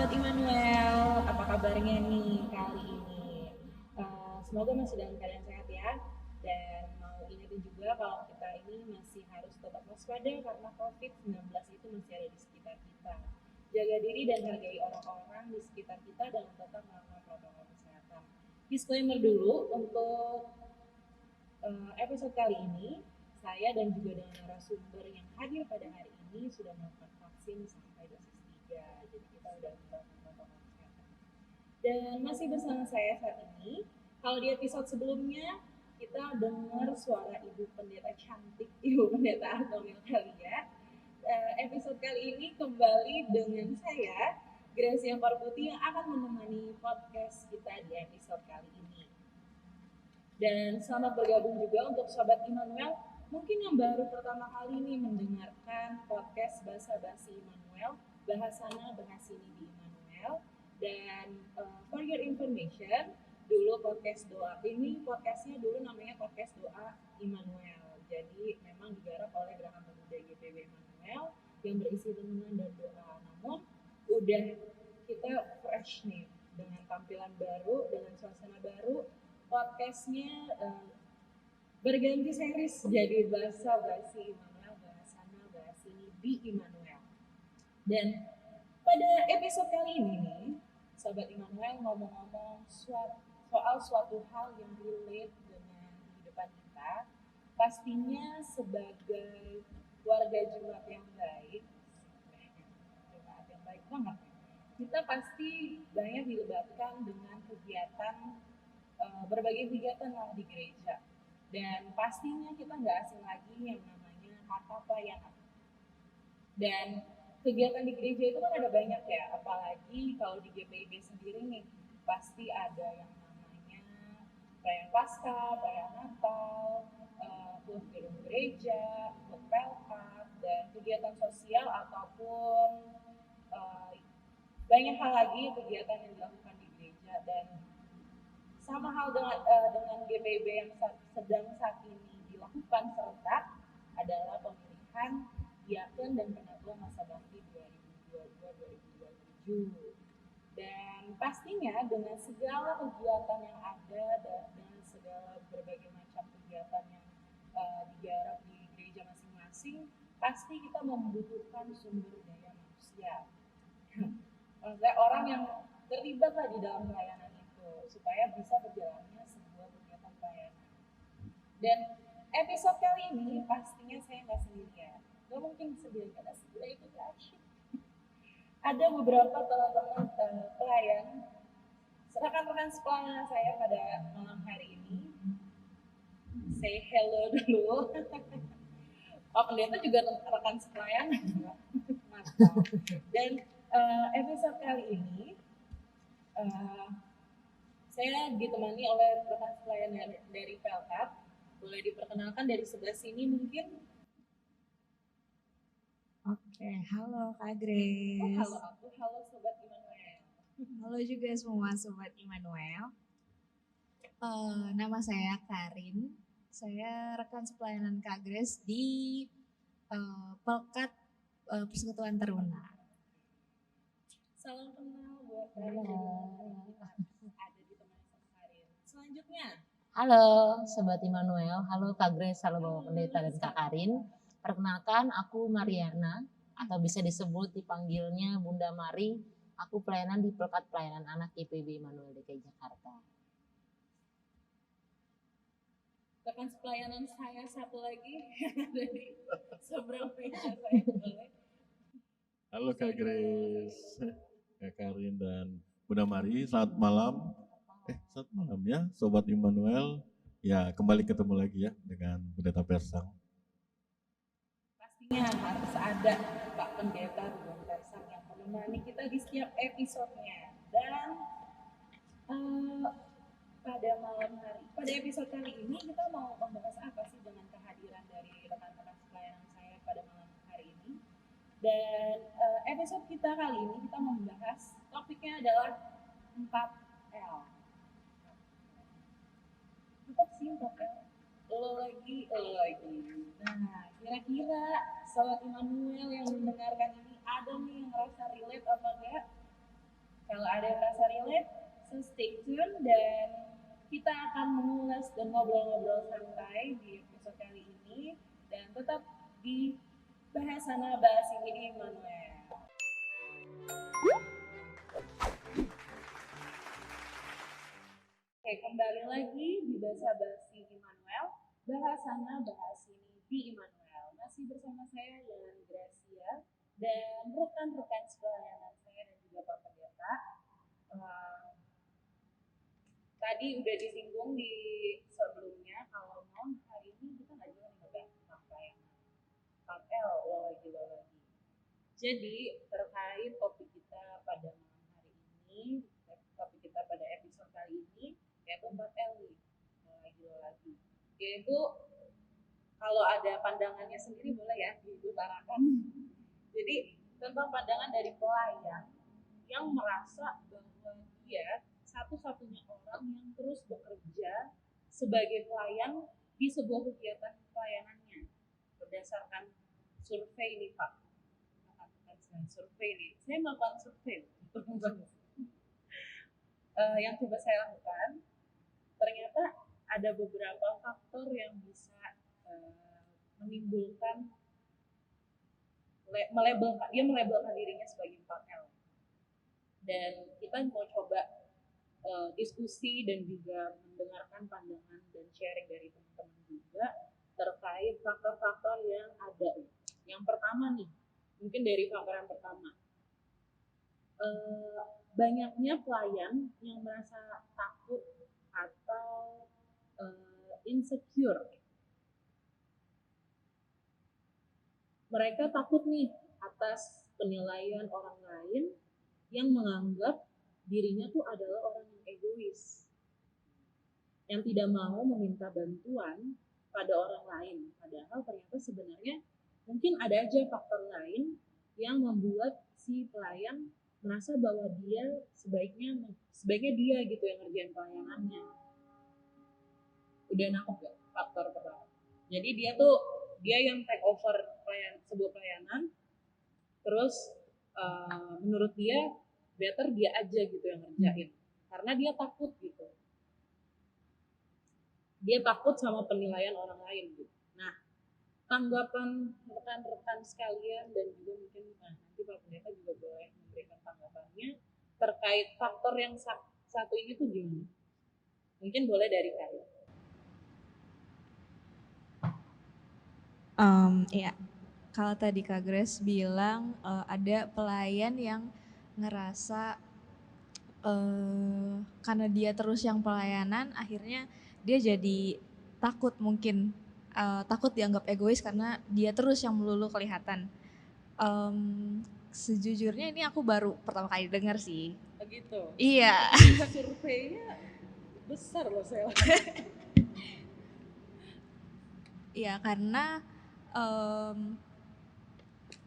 Sobat Immanuel, apa kabarnya nih kali ini? Semoga masih dalam keadaan sehat ya. Dan mau ingetin juga kalau kita ini masih harus tetap waspada karena COVID-19 itu masih ada di sekitar kita. Jaga diri dan hargai orang-orang di sekitar kita dengan tetap melakukan protokol kesehatan. Disclaimer dulu untuk episode kali ini, saya dan juga dengan narasumber yang hadir pada hari ini sudah melakukan vaksin sampai dosis 3. Jadi kita sudah melakukan protokol kesehatan. Dan masih bersama saya saat ini. Kalau di episode sebelumnya kita dengar suara ibu pendeta cantik, ibu pendeta Artomil Kalia. Episode kali ini kembali dengan saya, Gracia Parputi, yang akan menemani podcast kita di episode kali ini. Dan selamat bergabung juga untuk Sobat Immanuel, mungkin yang baru pertama kali ini mendengarkan podcast Basa Basi Immanuel, bahasana bahasini di Immanuel. Dan for your information, dulu podcast doa ini, podcastnya dulu namanya podcast doa Immanuel. Jadi memang digarap oleh Gerakan Pemuda GPB Immanuel yang berisi renungan dan doa. Namun udah kita fresh nih dengan tampilan baru, dengan suasana baru, podcastnya berganti series jadi bahasa basi Immanuel, bahasana bahasini di Immanuel. Dan pada episode kali ini nih, Sobat Immanuel ngomong-ngomong soal suatu hal yang relate dengan kehidupan kita, pastinya sebagai warga jemaat yang baik, jemaat yang baik banget, kita pasti banyak dilibatkan dengan kegiatan berbagai kegiatan lah di gereja. Dan pastinya kita nggak asing lagi yang namanya kata pelayanan. Dan kegiatan di gereja itu kan ada banyak ya, apalagi kalau di GPIB sendiri nih, pasti ada yang namanya perayaan Paskah, perayaan Natal, hut gedung gereja, hut pelkat, dan kegiatan sosial ataupun banyak hal lagi kegiatan yang dilakukan di gereja. Dan sama hal dengan GPB yang sedang saat ini dilakukan serentak adalah pemilihan diakon dan penatua masa bakti 2022-2027. Dan pastinya dengan segala kegiatan yang ada dan dengan segala berbagai macam kegiatan yang digarap di gereja masing-masing, pasti kita membutuhkan sumber daya manusia. Maksudnya orang yang terlibat lah di dalam pelayanan itu supaya bisa berjalannya sebuah kegiatan pelayanan. Dan episode kali ini pastinya saya nggak sendirian. Gak mungkin sendirian karena sendirian itu gak asyik. Ada beberapa teman-teman pelayan, rekan-rekan sekolah saya pada malam hari ini. Say hello dulu. Pak Pendeta juga rekan sekalian. Mantap. Dan episode kali ini saya ditemani oleh rekan pelayan dari Pelkat. Boleh diperkenalkan dari sebelah sini mungkin? Oke, halo Kak Grace. Halo aku, halo Sobat Immanuel. Halo juga semua Sobat Immanuel. Nama saya Karin. Saya rekan sepelayanan Kak Grace di Pelkat Persekutuan Teruna. Salam kenal buat Karin. Ada ditemani sama Karin. Selanjutnya. Halo Sobat Immanuel, halo Kak Grace, halo Bapak Pendeta dan Kak Karin. Perkenalkan, aku Mariana, atau bisa disebut dipanggilnya Bunda Mari. Aku pelayanan di Pelkat Pelayanan Anak IPB Immanuel DKI Jakarta. Rekan pelayanan saya satu lagi dari seberang meja saya boleh. Halo Kak Grace, Kak Karin dan Bunda Mari, selamat malam. Selamat malam ya Sobat Immanuel. Ya, kembali ketemu lagi ya dengan Pendeta Persang. Pastinya harus ada Pak Pendeta Ruben Persang yang menemani kita di setiap episodenya. Dan pada episode kali ini kita mau membahas apa sih dengan kehadiran dari rekan-rekan pelayanan saya pada malam hari ini. Dan episode kita kali ini kita membahas topiknya adalah 4L. Apa sih 4L? Lo lagi. Nah, kira-kira Sobat Immanuel yang mendengarkan ini ada nih yang ngerasa relate apa enggak? Kalau ada yang merasa relate, so stay tune dan kita akan mengulas dan ngobrol-ngobrol santai di episode kali ini dan tetap di Bahasana Bahas ini di Immanuel. Oke, kembali lagi di Bahasa Basi Immanuel, Bahasana Bahas ini di Immanuel. Masih bersama saya dengan Gracia dan rekan-rekan sepelayanan saya dan juga Pak Pendeta. Tadi udah disinggung di sebelumnya kalau non hari ini kita nggak juga ngebahas tentang pelayanan. L lo lagi. Jadi terkait topik kita pada malam hari ini, topik kita pada episode kali ini yaitu 4L nih, lagi. Yaitu kalau ada pandangannya sendiri boleh ya diutarakan. Jadi tentang pandangan dari pelayan yang merasa bahwa dia satu-satunya orang yang terus bekerja sebagai pelayan di sebuah kegiatan pelayanannya berdasarkan survei nih Pak. Survei nih, saya melakukan survei yang coba saya lakukan. Ternyata ada beberapa faktor yang bisa menimbulkan melabelkan dirinya sebagai 4L. Dan kita mau coba diskusi dan juga mendengarkan pandangan dan sharing dari teman-teman juga terkait faktor-faktor yang ada. Yang pertama nih, mungkin dari faktor yang pertama, banyaknya pelayan yang merasa takut atau insecure. Mereka takut nih atas penilaian orang lain yang menganggap dirinya tuh adalah orang yang egois, yang tidak mau meminta bantuan pada orang lain. Padahal ternyata sebenarnya mungkin ada aja faktor lain yang membuat si pelayan merasa bahwa dia sebaiknya dia gitu yang ngerjain pelayanannya. Udah nangkep gak faktor pertama? Jadi dia yang take over sebuah pelayanan, terus menurut dia better dia aja gitu yang ngerjain, karena dia takut gitu. Dia takut sama penilaian orang lain gitu. Nah, tanggapan rekan-rekan sekalian dan juga mungkin nanti Pak Pendeta juga boleh memberikan tanggapannya terkait faktor yang satu ini tuh gimana? Mungkin boleh dari kalian. Ya, kalau tadi Kak Grace bilang ada pelayan yang ngerasa karena dia terus yang pelayanan, akhirnya dia jadi takut mungkin. Takut dianggap egois karena dia terus yang melulu kelihatan. Sejujurnya ini aku baru pertama kali dengar sih. Begitu? Iya. Surveinya besar loh saya. Iya, karena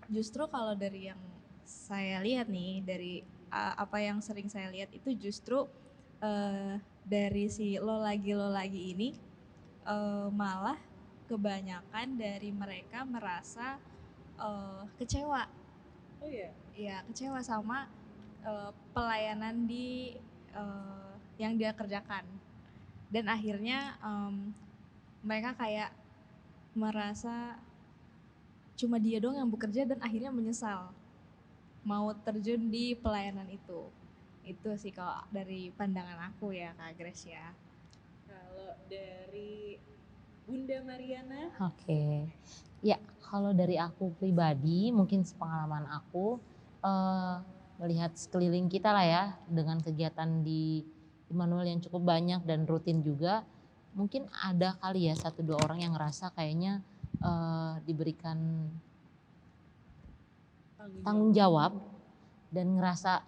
justru kalau dari yang saya lihat nih, dari apa yang sering saya lihat itu justru dari si lo lagi ini malah kebanyakan dari mereka merasa kecewa. Oh iya? Iya, kecewa sama pelayanan yang dia kerjakan. Dan akhirnya mereka kayak merasa cuma dia doang yang bekerja dan akhirnya menyesal mau terjun di pelayanan itu. Itu sih kalau dari pandangan aku ya Kak Grace ya. Kalau dari Bunda Mariana? Oke. Ya, kalau dari aku pribadi, mungkin sepengalaman aku melihat sekeliling kita lah ya, dengan kegiatan di Immanuel yang cukup banyak dan rutin juga, mungkin ada kali ya 1-2 orang yang ngerasa kayaknya diberikan tanggung jawab dan ngerasa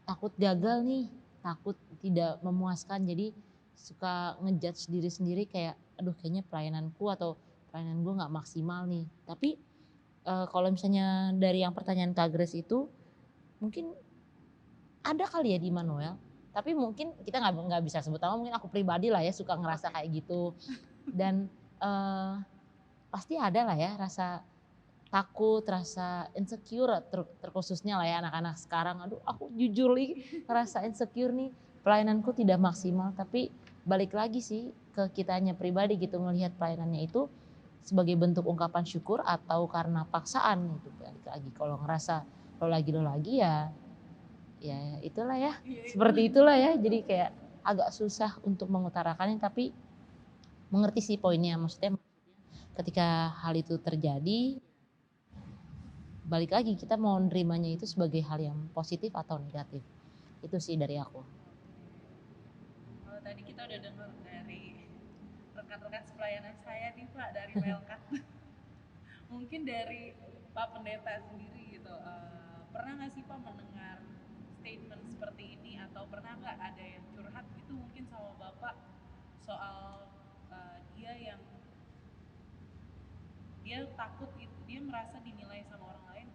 takut gagal nih, takut tidak memuaskan, jadi suka ngejudge diri sendiri kayak aduh kayaknya pelayananku atau pelayanan gue nggak maksimal nih. Tapi kalau misalnya dari yang pertanyaan Kak Grace itu mungkin ada kali ya di Immanuel, tapi mungkin kita nggak bisa sebut nama, mungkin aku pribadi lah ya suka ngerasa kayak gitu. Dan pasti ada lah ya rasa takut, rasa insecure, terkhususnya lah ya anak-anak sekarang. Aduh, aku jujur nih ngerasa insecure nih, pelayananku tidak maksimal. Tapi balik lagi sih ke kitanya pribadi gitu, ngelihat pelayanannya itu sebagai bentuk ungkapan syukur atau karena paksaan gitu. Balik lagi kalau ngerasa lo lagi ya itulah ya, seperti itulah ya. Jadi kayak agak susah untuk mengutarakannya, tapi mengerti sih poinnya. Maksudnya ketika hal itu terjadi, balik lagi kita mau nerimanya itu sebagai hal yang positif atau negatif. Itu sih dari aku. Kalau tadi kita udah dengar dari rekan-rekan pelayanan saya nih Pak, dari Melkat. Mungkin dari Pak Pendeta sendiri gitu, pernah nggak sih Pak mendengar statement seperti ini, atau pernah nggak ada yang curhat gitu mungkin sama Bapak soal dia takut itu, dia merasa dinilai sama orang lain,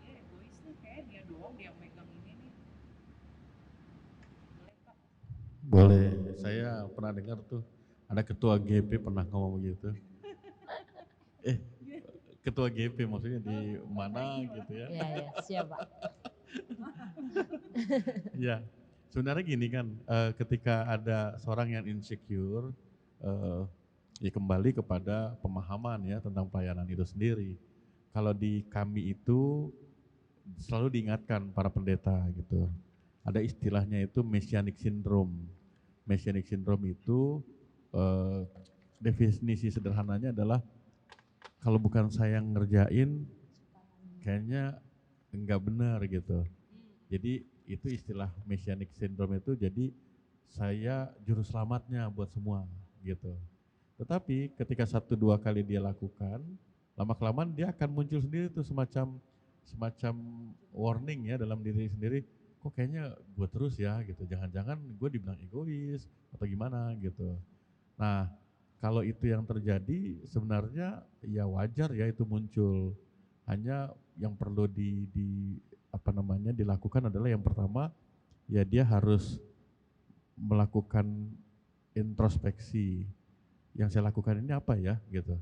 dia egois nih, kayak dia doang dia megang ini nih. Boleh Pak? Boleh, saya pernah dengar tuh ada ketua GP pernah ngomong gitu. Ketua GP maksudnya di mana gitu ya? Iya, siap Pak. Ya, sebenarnya gini kan, ketika ada seorang yang insecure, ya kembali kepada pemahaman ya tentang pelayanan itu sendiri. Kalau di kami itu selalu diingatkan para pendeta gitu. Ada istilahnya itu Messianic Syndrome. Messianic Syndrome itu definisi sederhananya adalah kalau bukan saya yang ngerjain, kayaknya enggak benar gitu. Jadi itu istilah Messianic Syndrome itu, jadi saya juru selamatnya buat semua gitu. Tetapi ketika 1-2 kali dia lakukan, lama-kelamaan dia akan muncul sendiri tuh semacam warning ya dalam diri sendiri, kok kayaknya gue terus ya gitu, jangan-jangan gue dibilang egois atau gimana gitu. Nah, kalau itu yang terjadi sebenarnya ya wajar ya itu muncul. Hanya yang perlu dilakukan adalah yang pertama ya dia harus melakukan introspeksi. Yang saya lakukan ini apa ya gitu.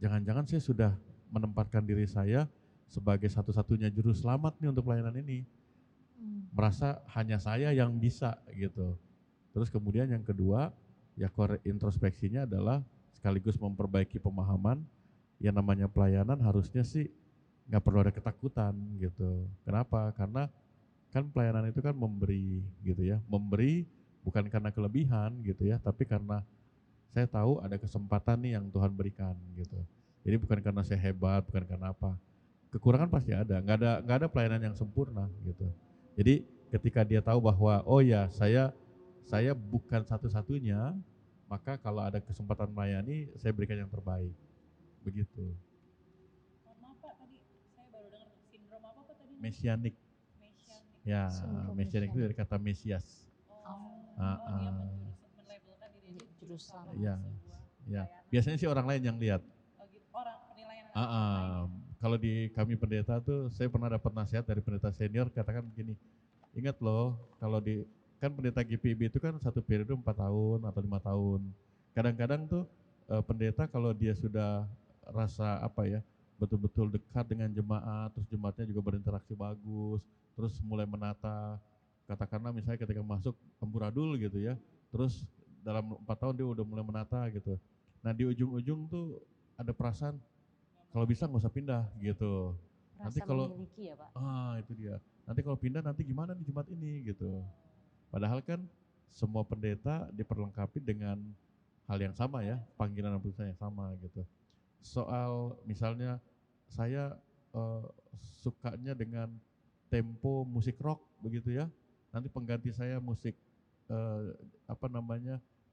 Jangan-jangan saya sudah menempatkan diri saya sebagai satu-satunya juru selamat nih untuk pelayanan ini. Merasa hanya saya yang bisa gitu. Terus kemudian yang kedua, ya introspeksinya adalah sekaligus memperbaiki pemahaman, yang namanya pelayanan harusnya sih nggak perlu ada ketakutan gitu. Kenapa? Karena kan pelayanan itu kan memberi gitu ya, memberi bukan karena kelebihan gitu ya, tapi karena saya tahu ada kesempatan nih yang Tuhan berikan gitu. Jadi bukan karena saya hebat, bukan karena apa. Kekurangan pasti ada, nggak ada pelayanan yang sempurna gitu. Jadi ketika dia tahu bahwa oh ya saya bukan satu-satunya, maka kalau ada kesempatan melayani saya berikan yang terbaik. Begitu. Maaf Pak, tadi saya baru dengar sindrom apa Pak tadi? Messianic. Ya, Messianic itu dari kata Mesias. Dia melabelkan diri juru selamat. Ya. Biasanya sih orang lain yang lihat. Orang penilaian. Kalau di kami pendeta tuh, saya pernah dapat nasihat dari pendeta senior, katakan begini, ingat loh, kalau kan pendeta GPIB itu kan satu periode 4 tahun atau 5 tahun. Kadang-kadang tuh pendeta kalau dia sudah rasa betul-betul dekat dengan jemaat, terus jemaatnya juga berinteraksi bagus, terus mulai menata, katakanlah misalnya ketika masuk amburadul gitu ya, terus dalam 4 tahun dia udah mulai menata gitu. Nah di ujung-ujung tuh ada perasaan, kalau bisa nggak usah pindah gitu. Nanti kalau memiliki ya Pak. itu dia. Nanti kalau pindah nanti gimana nih jemaat ini gitu. Padahal kan semua pendeta diperlengkapi dengan hal yang sama ya, panggilan dan perusahaan yang sama gitu. Soal misalnya saya sukanya dengan tempo musik rock begitu ya. Nanti pengganti saya musik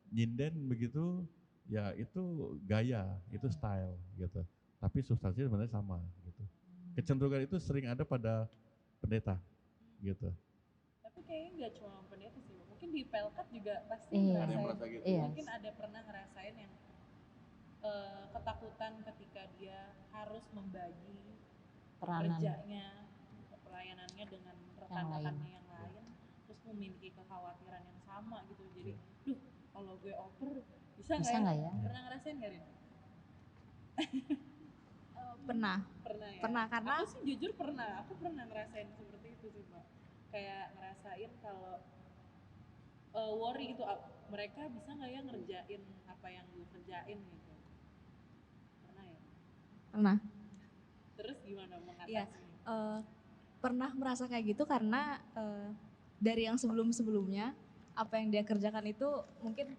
nyinden begitu, ya itu gaya, itu style gitu. Tapi substansinya sebenarnya sama gitu. Kecenderungan itu sering ada pada pendeta gitu. Tapi kayaknya nggak cuma pendeta sih, mungkin di Pelkat juga pasti Ada yang merasa gitu. Mungkin ada pernah ngerasain yang ketakutan ketika dia harus membagi kerjanya, pelayanannya dengan rekan-rekannya yang lain, terus memiliki kekhawatiran yang sama gitu. Jadi, kalau gue oper bisa nggak ya? Pernah ngerasain nggak Rin? Pernah ya? karena Aku sih jujur pernah, aku pernah ngerasain seperti itu sih Mbak. Kayak ngerasain kalau worry gitu, mereka bisa nggak ya ngerjain apa yang gue kerjain gitu. Pernah ya? pernah Terus gimana ya mengatasinya? pernah merasa kayak gitu karena dari yang sebelum-sebelumnya apa yang dia kerjakan itu mungkin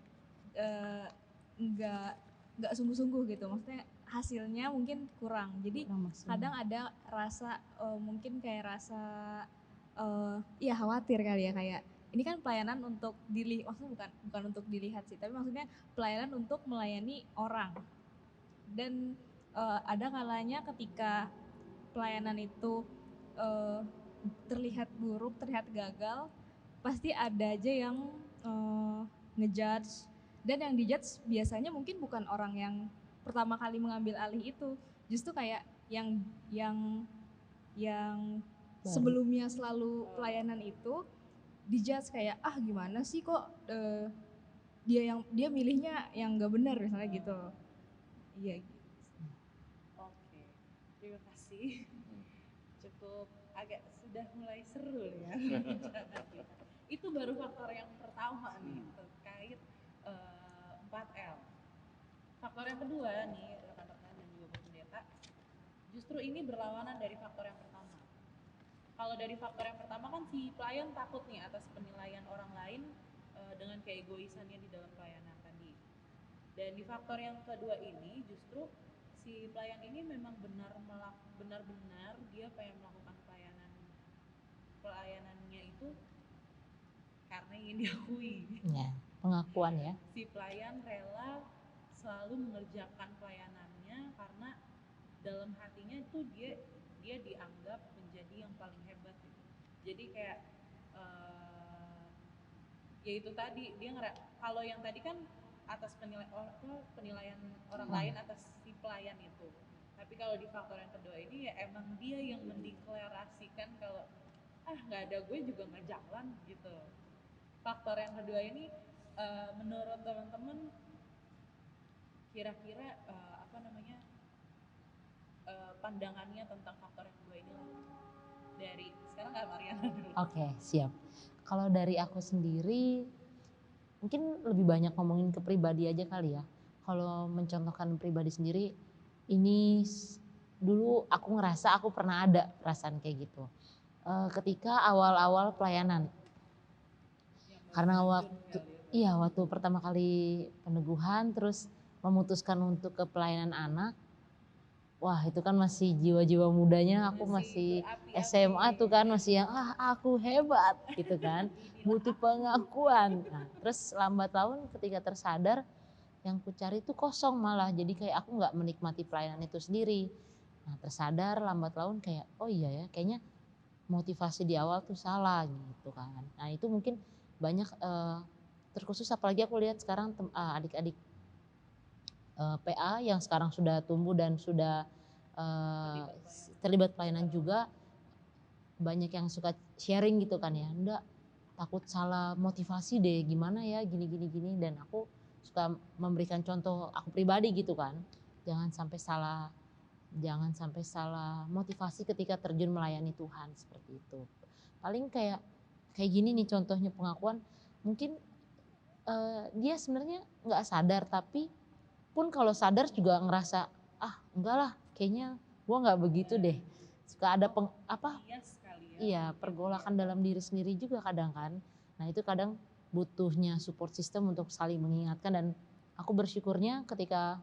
eh, nggak nggak sungguh-sungguh gitu, maksudnya hasilnya mungkin kurang, jadi kadang ada rasa mungkin kayak rasa ya khawatir kali ya, kayak ini kan pelayanan untuk maksudnya bukan untuk dilihat sih, tapi maksudnya pelayanan untuk melayani orang, dan ada kalanya ketika pelayanan itu eh, terlihat buruk, terlihat gagal, pasti ada aja yang ngejudge, dan yang dijudge biasanya mungkin bukan orang yang pertama kali mengambil alih itu, justru kayak yang sebelumnya selalu pelayanan itu dijudge kayak gimana sih kok dia milihnya yang nggak benar misalnya gitu. Iya. Oke, terima kasih. Cukup agak sudah mulai seru ya. Itu baru faktor yang pertama nih terkait 4L. Faktor yang kedua nih rekan-rekan dan juga Bu Pendeta, justru ini berlawanan dari faktor yang pertama. Kalau dari faktor yang pertama kan si pelayan takut nih atas penilaian orang lain dengan keegoisannya di dalam pelayanan tadi. Dan di faktor yang kedua ini justru si pelayan ini memang benar-benar dia pengen melakukan pelayanannya itu karena ingin diakui. Ya, pengakuan ya. Si pelayan rela selalu mengerjakan pelayanannya karena dalam hatinya itu dia dianggap menjadi yang paling hebat gitu. Jadi kayak ya itu tadi dia kalau yang tadi kan atas penilaian orang lain atas si pelayan itu. Tapi kalau di faktor yang kedua ini ya emang dia yang mendeklarasikan kalau nggak ada gue juga nggak jalan gitu. Faktor yang kedua ini menurut teman-teman kira-kira apa namanya pandangannya tentang faktor yang kedua ini lah. Dari sekarang Kak Mariana dulu. Oke, siap. Kalau dari aku sendiri mungkin lebih banyak ngomongin ke pribadi aja kali ya. Kalau mencontohkan pribadi sendiri, ini dulu aku ngerasa aku pernah ada perasaan kayak gitu. Ketika awal-awal pelayanan. Karena waktu pertama kali peneguhan terus memutuskan untuk ke pelayanan anak. Wah, itu kan masih jiwa-jiwa mudanya, aku masih SMA tuh kan, masih yang aku hebat gitu kan, butuh pengakuan. Nah, terus lambat laun ketika tersadar yang ku cari itu kosong malah, jadi kayak aku nggak menikmati pelayanan itu sendiri. Nah, tersadar lambat laun kayak oh iya ya, kayaknya motivasi di awal tuh salah gitu kan. Nah, itu mungkin banyak terkhusus apalagi aku lihat sekarang adik-adik PA yang sekarang sudah tumbuh dan sudah terlibat pelayanan juga, banyak yang suka sharing gitu kan ya, enggak takut salah motivasi deh, gimana ya gini, dan aku suka memberikan contoh aku pribadi gitu kan, jangan sampai salah motivasi ketika terjun melayani Tuhan seperti itu. Paling kayak gini nih contohnya pengakuan, mungkin dia sebenarnya nggak sadar, tapi pun kalau sadar juga ngerasa enggak lah, kayaknya gue nggak begitu deh, suka ada pergolakan dalam diri sendiri juga kadang kan. Nah, itu kadang butuhnya support system untuk saling mengingatkan, dan aku bersyukurnya ketika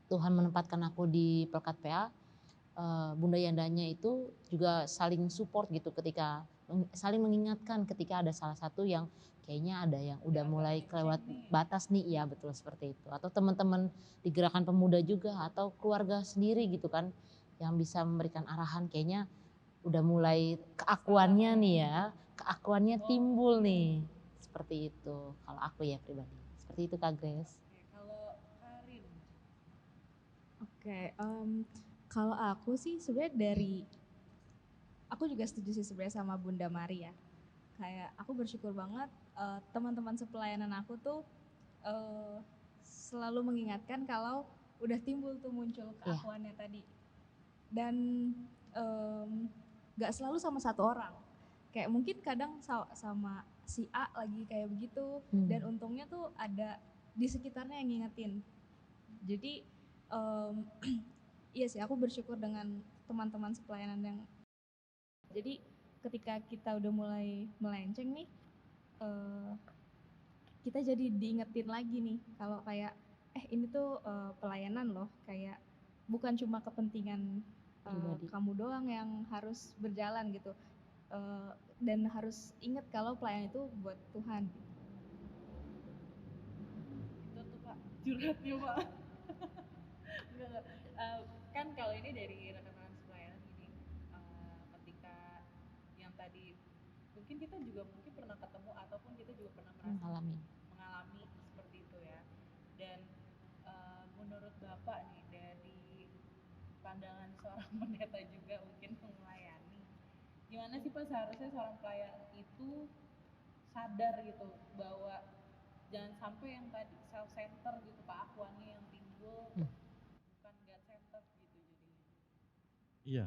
Tuhan menempatkan aku di Pelkat PA, Bunda Yandanya itu juga saling support gitu, ketika saling mengingatkan ketika ada salah satu yang kayaknya ada yang udah mulai kelewat batas nih, ya betul seperti itu. Atau teman-teman di gerakan pemuda juga, atau keluarga sendiri gitu kan, yang bisa memberikan arahan, kayaknya udah mulai keakuannya nih ya, keakuannya timbul nih, seperti itu kalau aku ya pribadi. Seperti itu Kak Grace. Kalau Karin? Oke, kalau aku sih sebenarnya aku juga setuju sih sebenarnya sama Bunda Mari ya. Kayak aku bersyukur banget teman-teman sepelayanan aku tuh selalu mengingatkan kalau udah muncul keakuannya tadi. dan nggak selalu sama satu orang. Kayak mungkin kadang sama si A lagi kayak begitu, dan untungnya tuh ada di sekitarnya yang ngingetin. Jadi iya sih, aku bersyukur dengan teman-teman sepelayanan yang, jadi ketika kita udah mulai melenceng nih, kita jadi diingetin lagi nih kalau kayak ini tuh pelayanan loh, kayak bukan cuma kepentingan kamu doang yang harus berjalan gitu, dan harus ingat kalau pelayanan itu buat Tuhan. Itu tuh Pak, curhatnya Pak. Enggak. Kan kalau ini dari rekan-rekan pelayanan ini, ketika yang tadi mungkin kita juga mungkin pernah ketemu ataupun kita juga pernah mengalami seperti itu ya. Dan menurut Bapak nih, dari pandangan seorang pendeta juga mungkin melayani, gimana sih Pak seharusnya seorang pelayan itu sadar gitu bahwa jangan sampai yang tadi self center gitu Pak, akuannya yang timbul bukan God center gitu jadinya. Iya,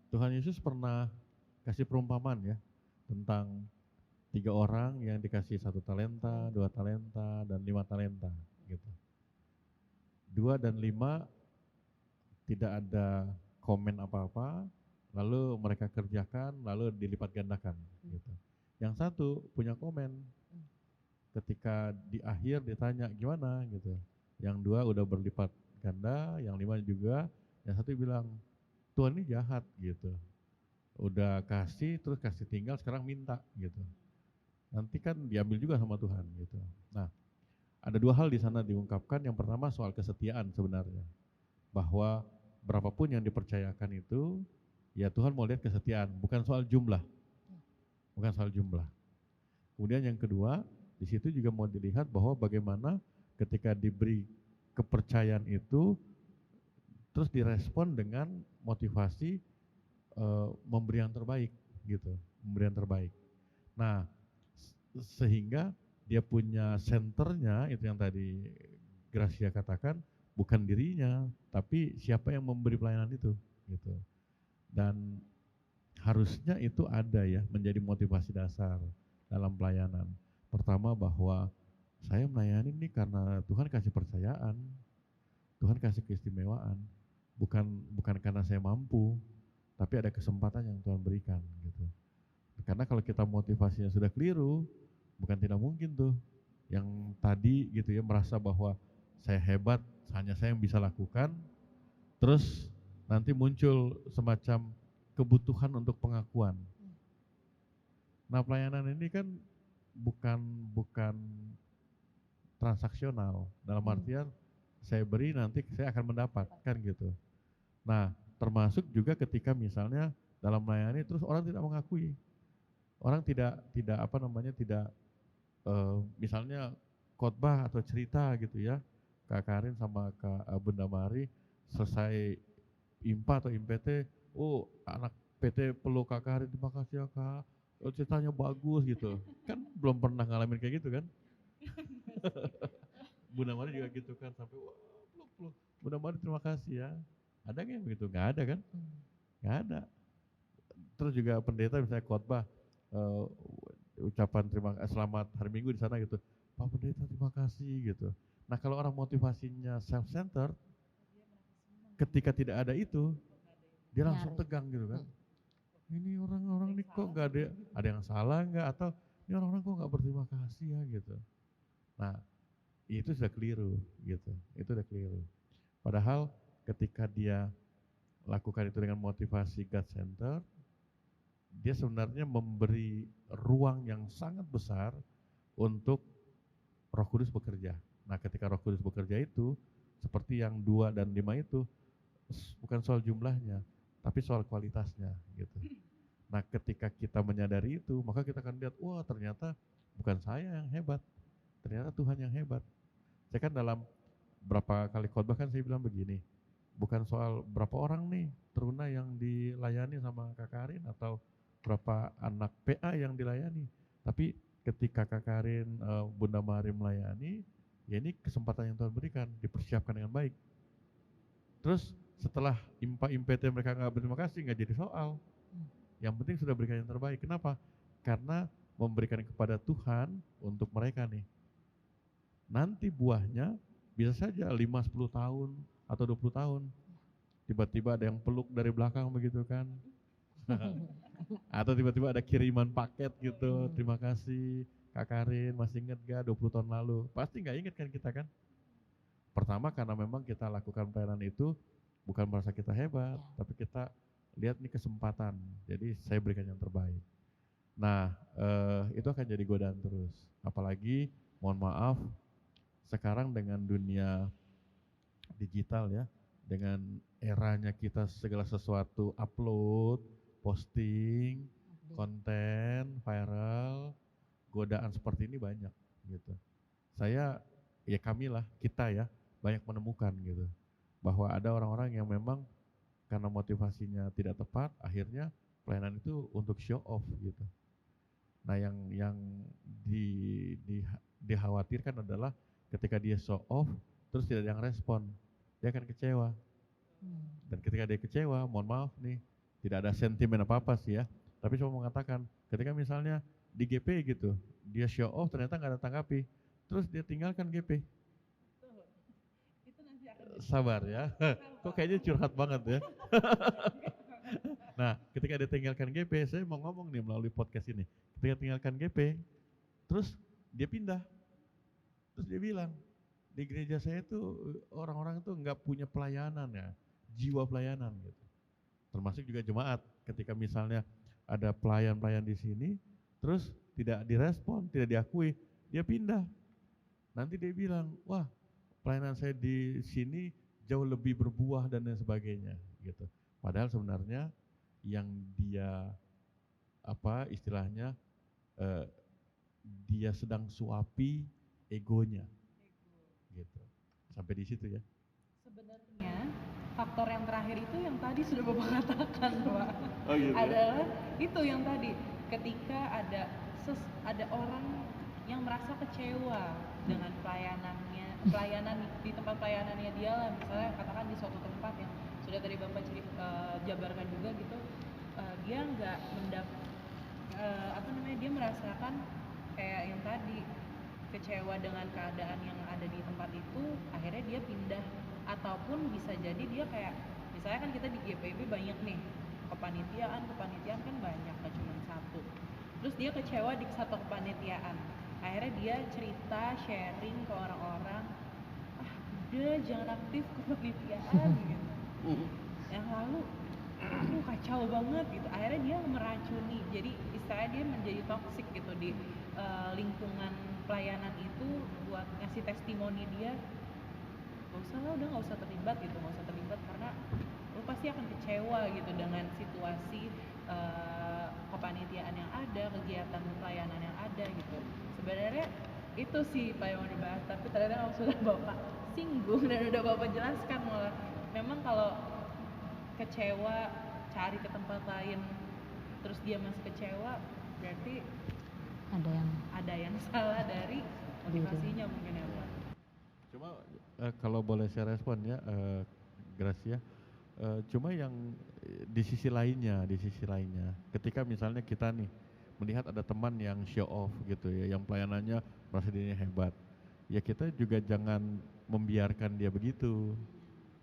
Tuhan Yesus pernah kasih perumpamaan ya tentang 3 orang yang dikasih 1 talenta, 2 talenta, dan 5 talenta gitu. 2 dan 5 tidak ada komen apa-apa, lalu mereka kerjakan, lalu dilipat gandakan gitu. Yang 1 punya komen, ketika di akhir ditanya gimana gitu. Yang 2 udah berlipat ganda, yang 5 juga, yang 1 bilang, Tuhan ini jahat gitu. Udah kasih, terus kasih tinggal, sekarang minta gitu. Nanti kan diambil juga sama Tuhan gitu. Nah, ada 2 hal di sana diungkapkan. Yang pertama soal kesetiaan sebenarnya, bahwa berapapun yang dipercayakan itu, ya Tuhan mau lihat kesetiaan, bukan soal jumlah, bukan soal jumlah. Kemudian yang kedua, di situ juga mau dilihat bahwa bagaimana ketika diberi kepercayaan itu, terus direspon dengan motivasi memberi yang terbaik gitu, memberi yang terbaik. Nah, sehingga dia punya senternya, itu yang tadi Gracia katakan, bukan dirinya, tapi siapa yang memberi pelayanan itu gitu. Dan harusnya itu ada ya, menjadi motivasi dasar dalam pelayanan. Pertama bahwa saya melayani ini karena Tuhan kasih percayaan, Tuhan kasih keistimewaan, bukan karena saya mampu, tapi ada kesempatan yang Tuhan berikan gitu. Karena kalau kita motivasinya sudah keliru, bukan tidak mungkin tuh yang tadi gitu ya, merasa bahwa saya hebat, hanya saya yang bisa lakukan, terus nanti muncul semacam kebutuhan untuk pengakuan. Nah, pelayanan ini kan bukan transaksional, dalam artian saya beri nanti saya akan mendapatkan gitu. Nah, termasuk juga ketika misalnya dalam melayani terus orang tidak mengakui, orang tidak misalnya khotbah atau cerita gitu ya, Kak Karin sama Kak Bunda Mari selesai IMPA atau IMPT, oh anak PT peluk Kak Karin, terima kasih ya Kak, oh, ceritanya bagus gitu, kan belum pernah ngalamin kayak gitu kan. Bunda Mari juga gitu kan, sampai wah peluk. Bunda Mari terima kasih ya. Ada nggak yang begitu? Nggak ada kan? Nggak ada. Terus juga pendeta misalnya khotbah, ucapan selamat hari Minggu di sana gitu, Pak Pendeta terima kasih gitu. Nah kalau orang motivasinya self center, ketika tidak ada itu, dia langsung tegang gitu kan. Ini orang-orang ini kok nggak ada yang salah nggak, atau ini orang-orang kok nggak berterima kasih ya gitu. Nah itu sudah keliru gitu, itu sudah keliru. Padahal ketika dia lakukan itu dengan motivasi God center, dia sebenarnya memberi ruang yang sangat besar untuk Roh Kudus bekerja. Nah, ketika Roh Kudus bekerja itu, seperti yang 2 dan 5 itu, bukan soal jumlahnya, tapi soal kualitasnya gitu. Nah, ketika kita menyadari itu, maka kita akan lihat, wah ternyata bukan saya yang hebat, ternyata Tuhan yang hebat. Saya kan dalam berapa kali khotbah kan saya bilang begini, bukan soal berapa orang nih teruna yang dilayani sama Kak Karin atau berapa anak PA yang dilayani, tapi ketika Kak Karin, Bunda Mari melayani, ya ini kesempatan yang Tuhan berikan, dipersiapkan dengan baik. Terus setelah impa-impete mereka nggak berterima kasih, nggak jadi soal. Yang penting sudah berikan yang terbaik. Kenapa? Karena memberikan kepada Tuhan untuk mereka nih. Nanti buahnya bisa saja 5-10 tahun atau 20 tahun. Tiba-tiba ada yang peluk dari belakang begitu kan. Atau tiba-tiba ada kiriman paket gitu, terima kasih Kak Karin, masih ingat gak 20 tahun lalu? Pasti nggak ingat kan kita kan? Pertama karena memang kita lakukan pelayanan itu bukan merasa kita hebat, tapi kita lihat nih kesempatan, jadi saya berikan yang terbaik. Nah, itu akan jadi godaan terus. Apalagi, mohon maaf, sekarang dengan dunia digital ya, dengan eranya kita segala sesuatu upload, posting, konten, viral, godaan seperti ini banyak gitu. Saya, ya kami lah, kita ya, banyak menemukan gitu. Bahwa ada orang-orang yang memang karena motivasinya tidak tepat, akhirnya pelayanan itu untuk show off gitu. Nah yang dikhawatirkan adalah ketika dia show off, terus tidak ada yang respon, dia akan kecewa. Dan ketika dia kecewa, mohon maaf nih, tidak ada sentimen apa-apa sih ya, tapi cuma mengatakan, ketika misalnya di GP gitu, dia show off ternyata nggak ada tanggapi, terus dia tinggalkan GP. Sabar ya, kok kayaknya curhat banget ya. Nah, ketika dia tinggalkan GP, saya mau ngomong nih melalui podcast ini. Ketika tinggalkan GP, terus dia pindah. Terus dia bilang, di gereja saya itu orang-orang itu nggak punya pelayanan ya, jiwa pelayanan gitu. Termasuk juga jemaat, ketika misalnya ada pelayan-pelayan di sini, terus tidak direspon, tidak diakui, dia pindah. Nanti dia bilang, wah pelayanan saya di sini jauh lebih berbuah dan lain sebagainya gitu. Padahal sebenarnya yang dia istilahnya dia sedang suapi egonya gitu. Sampai di situ ya. Sebenarnya faktor yang terakhir itu yang tadi sudah Bapak katakan, Pak. Oh, gitu ya? Adalah itu yang tadi, ketika ada orang yang merasa kecewa dengan pelayanan di tempat pelayanannya dia lah, misalnya katakan di suatu tempat yang sudah tadi Bapak jabarkan juga gitu, dia nggak dia merasakan kayak yang tadi, kecewa dengan keadaan yang ada di tempat itu, akhirnya dia pindah. Ataupun bisa jadi dia kayak, misalnya kan kita di GPIB banyak nih, kepanitiaan kan banyak, gak cuma satu. Terus dia kecewa di satu kepanitiaan, akhirnya dia cerita, sharing ke orang-orang, udah jangan aktif kepanitiaan gitu. Yang lalu, kacau banget gitu, akhirnya dia meracuni, jadi istilahnya dia menjadi toksik gitu di lingkungan pelayanan itu, buat ngasih testimoni dia, gak usah lah, udah gak usah terlibat gitu, karena lo pasti akan kecewa gitu dengan situasi kepanitiaan yang ada, kegiatan pelayanan yang ada gitu. Sebenarnya itu sih Pak yang mau dibahas, tapi ternyata sudah Bapak singgung dan udah Bapak jelaskan, malah memang kalau kecewa cari ke tempat lain terus dia masih kecewa, berarti ada yang salah dari motivasinya mungkin ya Pak. Cuma kalau boleh saya respon ya, Gracia, cuma yang di sisi lainnya, ketika misalnya kita nih melihat ada teman yang show off gitu ya, yang pelayanannya merasa dirinya hebat, ya kita juga jangan membiarkan dia begitu.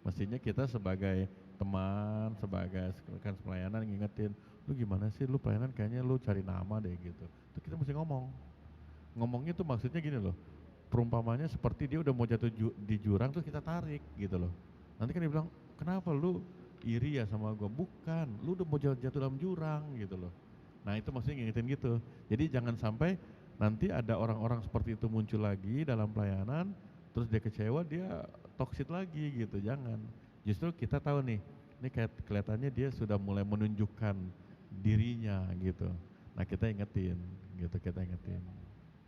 Mestinya kita sebagai teman, sebagai rekan pelayanan ngingetin, lu gimana sih, lu pelayanan kayaknya lu cari nama deh gitu. Itu kita mesti ngomongnya tuh maksudnya gini loh, perumpamannya seperti dia udah mau jatuh di jurang terus kita tarik gitu loh. Nanti kan dia bilang, kenapa lu iri ya sama gua? Bukan, lu udah mau jatuh dalam jurang gitu loh. Nah itu maksudnya ngingetin gitu. Jadi jangan sampai nanti ada orang-orang seperti itu muncul lagi dalam pelayanan, terus dia kecewa, dia toxic lagi gitu, jangan. Justru kita tahu nih, ini kayak kelihatannya dia sudah mulai menunjukkan dirinya gitu. Nah kita ingetin gitu,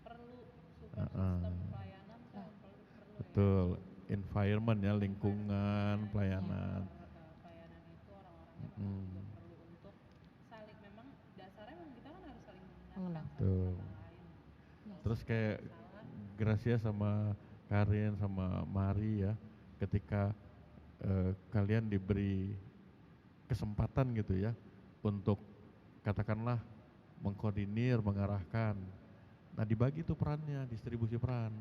Perlu support sistem pelayanan kan, perlu betul, environment ya, lingkungan pelayanan. Pelayanan itu orang-orangnya juga perlu untuk saling, memang dasarnya memang kita kan harus saling mengenal satu sama lain. Terus kayak Gracia sama Karin sama Mari ya, ketika kalian diberi kesempatan gitu ya untuk katakanlah mengkoordinir, mengarahkan. Nah dibagi tuh perannya, distribusi peran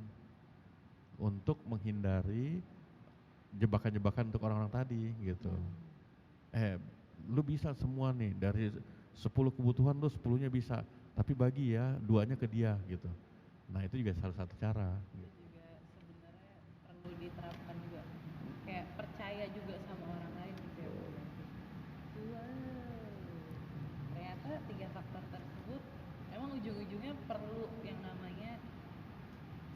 untuk menghindari jebakan-jebakan untuk orang-orang tadi gitu. Lu bisa semua nih dari 10 kebutuhan lu 10-nya bisa, tapi bagi ya 2-nya ke dia gitu. Nah itu juga salah satu cara. Itu juga sebenarnya perlu diterapkan juga, kayak percaya juga sama orang lain gitu ya. Wow, ternyata 3 faktor tersebut emang ujung-ujungnya perlu yang namanya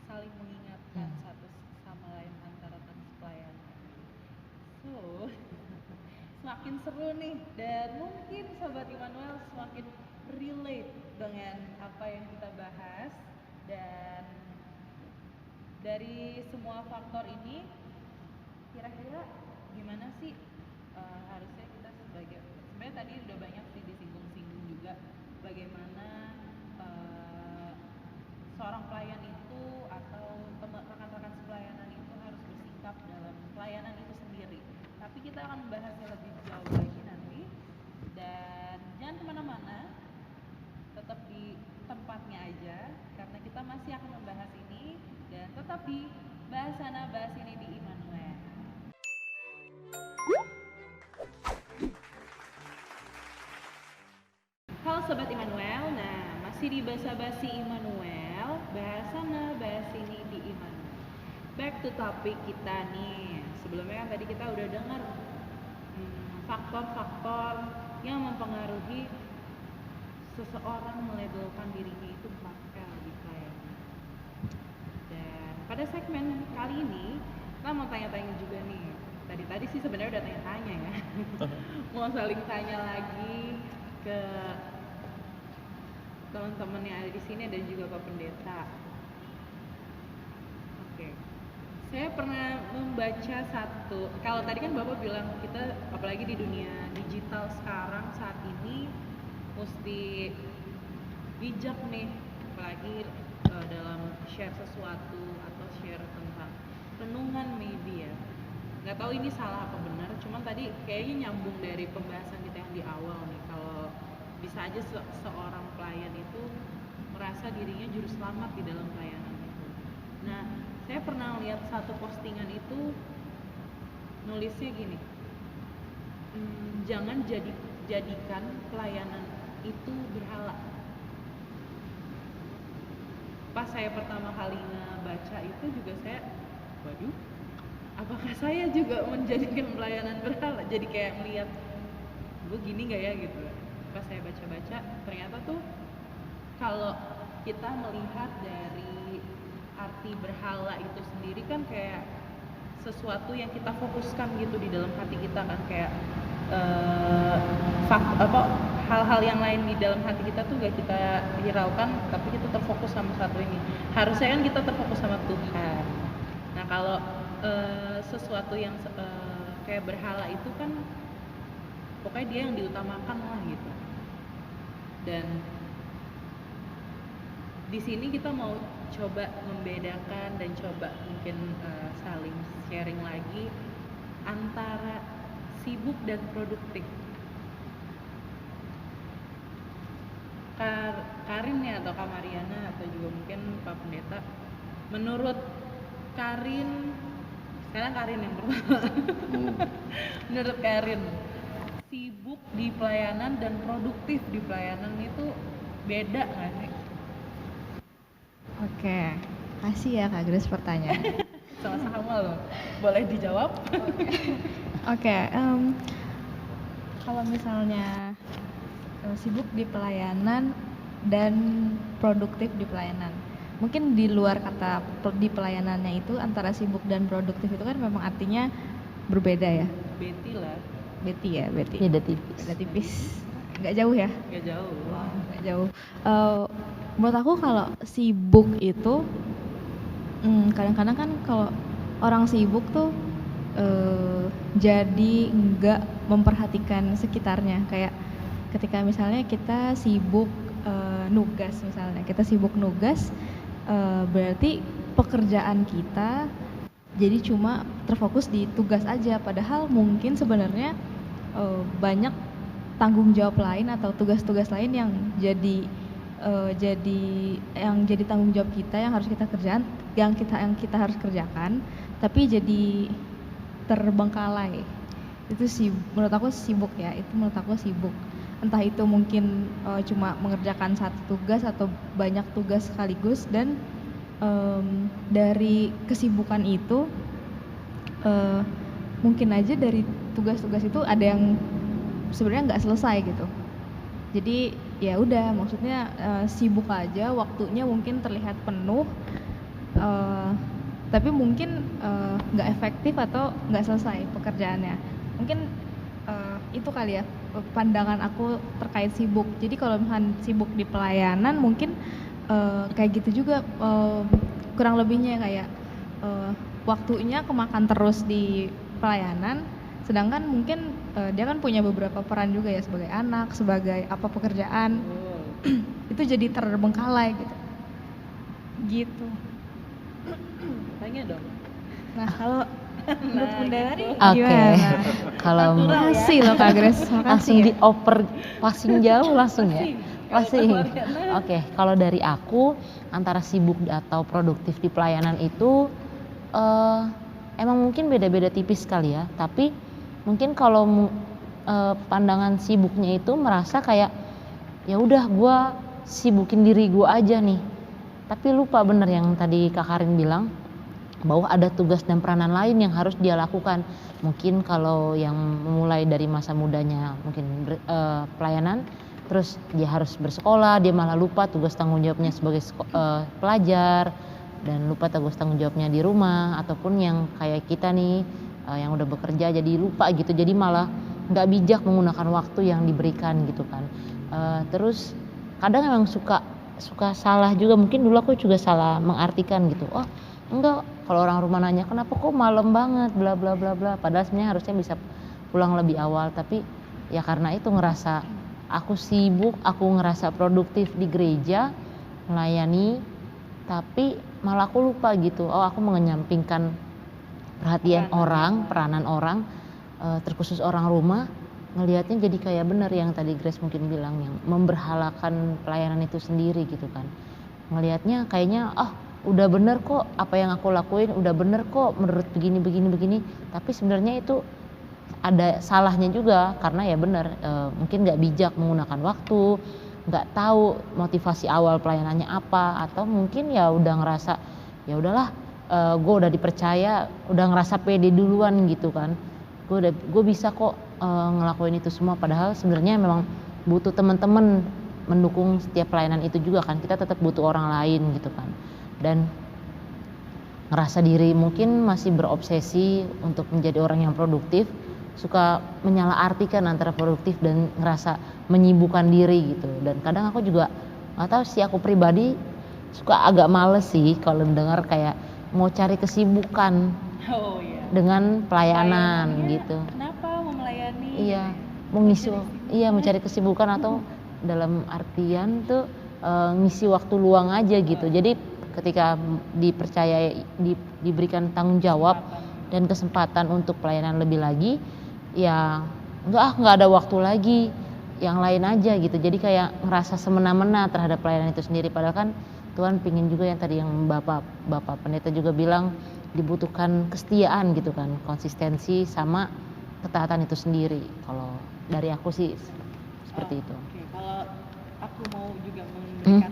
saling mengingatkan satu sama lain antara tenaga pelayanan. So, semakin seru nih, dan mungkin Sobat Immanuel semakin relate dengan apa yang kita bahas. Dan dari semua faktor ini, kira-kira gimana sih harusnya kita sebenarnya tadi udah banyak sih disinggung-singgung juga bagaimana seorang pelayan itu atau rekan-rekan sepelayanan itu harus bersikap dalam pelayanan itu sendiri. Tapi kita akan membahasnya lebih jauh lagi nanti, dan jangan kemana-mana, tetap di tempatnya aja karena kita masih akan membahas ini, dan tetap di bahas sana bahas ini di Immanuel. Halo Sobat Immanuel, nah masih di basa-basi Immanuel, bahas sana bahas ini di Immanuel. Back to topik kita nih. Sebelumnya kan tadi kita udah dengar faktor-faktor yang mempengaruhi seseorang melabelkan dirinya itu 4L di pelayanan. Dan pada segmen kali ini kita mau tanya-tanya juga nih. Tadi sih sebenarnya udah tanya-tanya ya. Mau saling tanya lagi ke teman-teman yang ada di sini dan juga Pak Pendeta. Oke. Saya pernah membaca satu, kalau tadi kan Bapak bilang kita apalagi di dunia digital sekarang saat ini mesti bijak nih, apalagi dalam share sesuatu atau share tentang renungan maybe ya. Nggak tahu ini salah apa benar, cuman tadi kayaknya nyambung dari pembahasan kita yang di awal nih, kalau bisa aja seorang pelayan itu merasa dirinya juru selamat di dalam pelayanan itu. Nah, saya pernah lihat satu postingan itu nulisnya gini, jangan jadikan pelayanan itu berhala. Pas saya pertama kali ngebaca itu juga saya, waduh, apakah saya juga menjadikan pelayanan berhala? Jadi kayak melihat, gue gini gak ya gitu. Pas saya baca-baca, ternyata tuh kalau kita melihat dari arti berhala itu sendiri kan kayak sesuatu yang kita fokuskan gitu di dalam hati kita kan, kayak hal-hal yang lain di dalam hati kita tuh gak kita hiraukan, tapi kita terfokus sama satu ini. Harusnya kan kita terfokus sama Tuhan. Nah kalau sesuatu yang kayak berhala itu kan pokoknya dia yang diutamakan lah gitu. Dan di sini kita mau coba membedakan dan coba mungkin saling sharing lagi antara sibuk dan produktif. Karin ya, atau Kak Mariana, atau juga mungkin Pak Pendeta, menurut Karin, sekarang Karin yang pertama. Menurut Karin, sibuk di pelayanan dan produktif di pelayanan itu beda nggak sih? Oke, kasih ya Kak Grace pertanyaan. Sama-sama loh, boleh dijawab? Oke, kalau misalnya sibuk di pelayanan dan produktif di pelayanan, mungkin di luar kata di pelayanannya itu antara sibuk dan produktif itu kan memang artinya berbeda ya. Betty lah. Betty ya, Betty. Beda tipis. Beda tipis. Nggak jauh ya? Nggak jauh. Nggak jauh. Menurut aku kalau sibuk itu kadang-kadang kan kalau orang sibuk tuh jadi nggak memperhatikan sekitarnya. Kayak ketika misalnya kita sibuk nugas, misalnya kita sibuk nugas, berarti pekerjaan kita jadi cuma terfokus di tugas aja, padahal mungkin sebenarnya banyak tanggung jawab lain atau tugas-tugas lain yang jadi tanggung jawab kita yang harus kita kerjakan, yang kita harus kerjakan, tapi jadi terbengkalai. Itu sih menurut aku sibuk ya, itu menurut aku sibuk. Entah itu mungkin cuma mengerjakan satu tugas atau banyak tugas sekaligus, dan dari kesibukan itu mungkin aja dari tugas-tugas itu ada yang sebenarnya nggak selesai gitu. Jadi ya udah, maksudnya sibuk aja, waktunya mungkin terlihat penuh, tapi mungkin nggak efektif atau nggak selesai pekerjaannya. Mungkin itu kali ya pandangan aku terkait sibuk. Jadi kalau misalkan sibuk di pelayanan mungkin kayak gitu juga, kurang lebihnya kayak waktunya kemakan terus di pelayanan, sedangkan mungkin dia kan punya beberapa peran juga ya, sebagai anak, sebagai apa pekerjaan, itu jadi terbengkalai gitu. Tanya dong. Nah kalau menurut Bunda Lari Oke. gimana? Kalau Makasih loh Kak Grace, langsung makasih ya. dioper passing jauh langsung ya. Passing. Mariana. Oke, kalau dari aku antara sibuk atau produktif di pelayanan itu emang mungkin beda-beda tipis kali ya. Tapi mungkin kalau pandangan sibuknya itu merasa kayak ya udah gue sibukin diri gue aja nih. Tapi lupa bener yang tadi Kak Karin bilang, bahwa ada tugas dan peranan lain yang harus dia lakukan. Mungkin kalau yang memulai dari masa mudanya mungkin pelayanan, terus dia harus bersekolah, dia malah lupa tugas tanggung jawabnya sebagai pelajar, dan lupa tugas tanggung jawabnya di rumah, ataupun yang kayak kita nih yang udah bekerja jadi lupa gitu, jadi malah nggak bijak menggunakan waktu yang diberikan gitu kan. Terus kadang emang suka salah juga, mungkin dulu aku juga salah mengartikan gitu, oh enggak, kalau orang rumah nanya kenapa kok malam banget bla bla bla bla, padahal sebenarnya harusnya bisa pulang lebih awal. Tapi ya karena itu ngerasa aku sibuk, aku ngerasa produktif di gereja melayani, tapi malah aku lupa gitu, oh aku mengenyampingkan perhatian orang, peranan orang, terkhusus orang rumah, ngelihatnya jadi kayak bener yang tadi Grace mungkin bilang, yang memberhalakan pelayanan itu sendiri gitu kan. Ngelihatnya kayaknya udah bener kok apa yang aku lakuin, udah bener kok menurut begini, tapi sebenarnya itu ada salahnya juga, karena ya bener mungkin nggak bijak menggunakan waktu, nggak tahu motivasi awal pelayanannya apa, atau mungkin ya udah ngerasa ya udahlah gue udah dipercaya, udah ngerasa pede duluan gitu kan, gue bisa kok ngelakuin itu semua, padahal sebenarnya memang butuh teman-teman mendukung setiap pelayanan itu juga kan, kita tetap butuh orang lain gitu kan. Dan ngerasa diri mungkin masih berobsesi untuk menjadi orang yang produktif, suka menyalahartikan antara produktif dan ngerasa menyibukkan diri gitu. Dan kadang aku juga nggak tahu sih, aku pribadi suka agak males sih kalau dengar kayak mau cari kesibukan dengan pelayanan gitu. Kenapa mau melayani? Iya, mau cari kesibukan, atau dalam artian tuh ngisi waktu luang aja gitu. Jadi ketika dipercaya, diberikan tanggung jawab dan kesempatan untuk pelayanan lebih lagi, ya nggak ada waktu lagi, yang lain aja gitu. Jadi kayak ngerasa semena-mena terhadap pelayanan itu sendiri, padahal kan Tuhan pingin juga yang tadi yang Bapak Pendeta juga bilang, dibutuhkan kesetiaan gitu kan, konsistensi sama ketaatan itu sendiri. Kalau dari aku sih seperti itu. Oke, kalau aku mau juga memberikan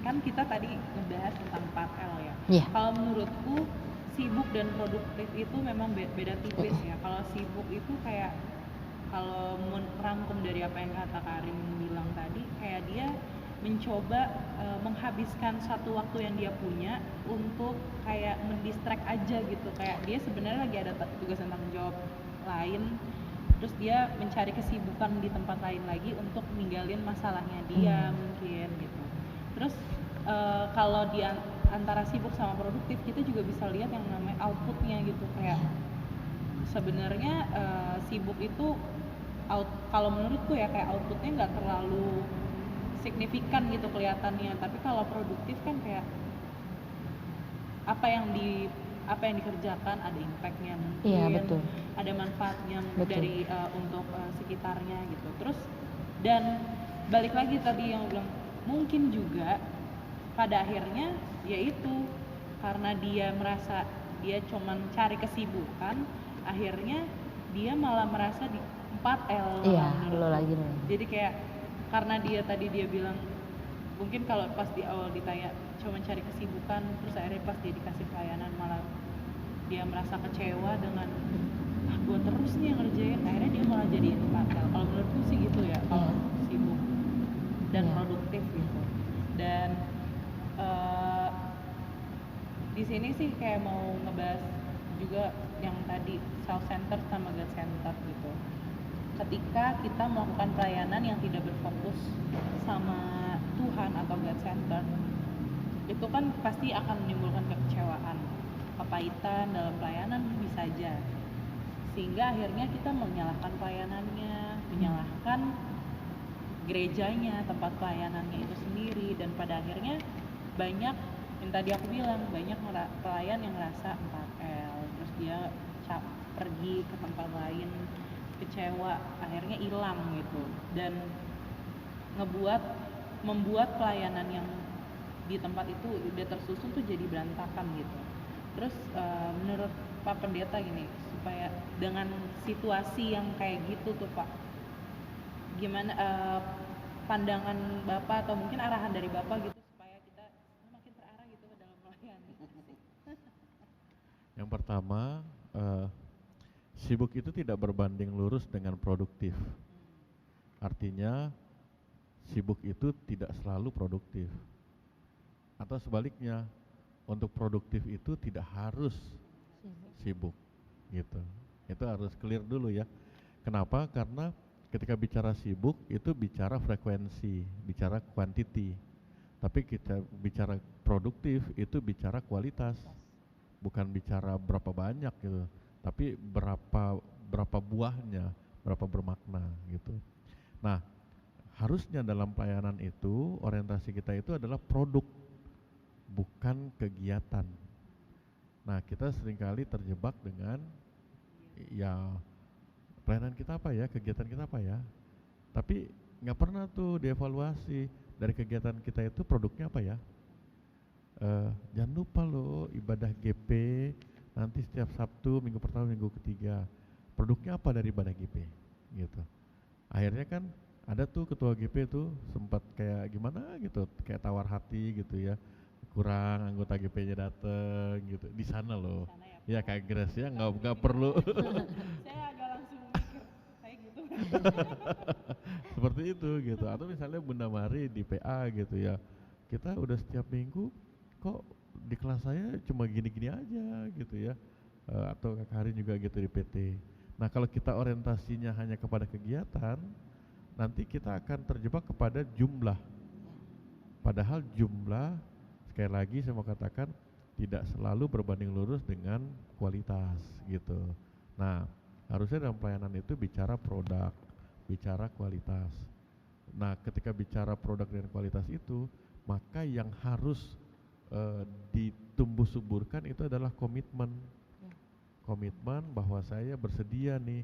kan kita tadi ngebahas tentang 4L ya. Iya. Kalau menurutku sibuk dan produktif itu memang beda tipis ya. Kalau sibuk itu kayak, kalau merangkum dari apa yang kata Karin bilang tadi, kayak dia mencoba menghabiskan satu waktu yang dia punya untuk kayak mendistract aja gitu, kayak dia sebenarnya lagi ada tugas dan tanggung jawab lain, terus dia mencari kesibukan di tempat lain lagi untuk ninggalin masalahnya dia mungkin gitu. Terus kalau di antara sibuk sama produktif, kita juga bisa lihat yang namanya outputnya gitu, kayak sebenarnya sibuk itu kalau menurutku ya kayak outputnya nggak terlalu signifikan gitu kelihatannya, tapi kalau produktif kan kayak apa yang dikerjakan ada impactnya mungkin, Iya, betul. ada manfaatnya Betul. dari untuk sekitarnya gitu. Terus dan balik lagi tadi yang bilang mungkin juga pada akhirnya yaitu karena dia merasa dia cuman cari kesibukan, akhirnya dia malah merasa di 4L Iya, menurutku. lo lagi nih. Jadi kayak karena dia bilang mungkin kalau pas di awal ditanya cuma cari kesibukan, terus akhirnya pas dia dikasih pelayanan malah dia merasa kecewa dengan gue terus nih yang ngerjain, akhirnya dia malah jadiin 4L. Kalau menurutku sih gitu ya, kalau sibuk dan Iya. produktif gitu. Dan di sini sih kayak mau ngebahas juga yang tadi self center sama God center gitu. Ketika kita melakukan pelayanan yang tidak berfokus sama Tuhan atau God center, itu kan pasti akan menimbulkan kekecewaan, kepahitan dalam pelayanan bisa aja, sehingga akhirnya kita menyalahkan pelayanannya, menyalahkan gerejanya, tempat pelayanannya itu sendiri, dan pada akhirnya banyak yang tadi aku bilang, banyak pelayan yang ngerasa 4L, terus dia pergi ke tempat lain kecewa, akhirnya hilang gitu, dan membuat pelayanan yang di tempat itu udah tersusun tuh jadi berantakan gitu. Terus menurut Pak Pendeta gini, supaya dengan situasi yang kayak gitu tuh Pak, gimana pandangan Bapak atau mungkin arahan dari Bapak gitu supaya kita makin terarah gitu dalam melayani. Yang pertama, sibuk itu tidak berbanding lurus dengan produktif. Artinya sibuk itu tidak selalu produktif. Atau sebaliknya, untuk produktif itu tidak harus sibuk gitu. Itu harus clear dulu ya. Kenapa? Karena ketika bicara sibuk itu bicara frekuensi, bicara quantity. Tapi kita bicara produktif itu bicara kualitas. Bukan bicara berapa banyak gitu, tapi berapa buahnya, berapa bermakna gitu. Nah, harusnya dalam pelayanan itu orientasi kita itu adalah produk, bukan kegiatan. Nah, kita seringkali terjebak dengan ya pelayanan kita apa ya, kegiatan kita apa ya, tapi nggak pernah tuh dievaluasi dari kegiatan kita itu produknya apa ya. Jangan lupa loh ibadah GP nanti setiap Sabtu, minggu pertama, minggu ketiga. Produknya apa dari ibadah GP gitu. Akhirnya kan ada tuh ketua GP tuh sempat kayak gimana gitu, kayak tawar hati gitu ya. Kurang anggota GP-nya dateng gitu. Di sana loh. Ya kayak Grace ya, nggak perlu. Saya agak langsung mikir kayak gitu. Seperti itu gitu. Atau misalnya Bunda Mari di PA gitu ya. Kita udah setiap minggu kok di kelas saya cuma gini-gini aja gitu ya, atau Kak Karin juga gitu di PT. Nah kalau kita orientasinya hanya kepada kegiatan, nanti kita akan terjebak kepada jumlah. Padahal jumlah, sekali lagi saya mau katakan, tidak selalu berbanding lurus dengan kualitas gitu. Nah harusnya dalam pelayanan itu bicara produk, bicara kualitas. Nah ketika bicara produk dan kualitas itu, maka yang harus ditumbuh suburkan itu adalah komitmen. Komitmen bahwa saya bersedia nih,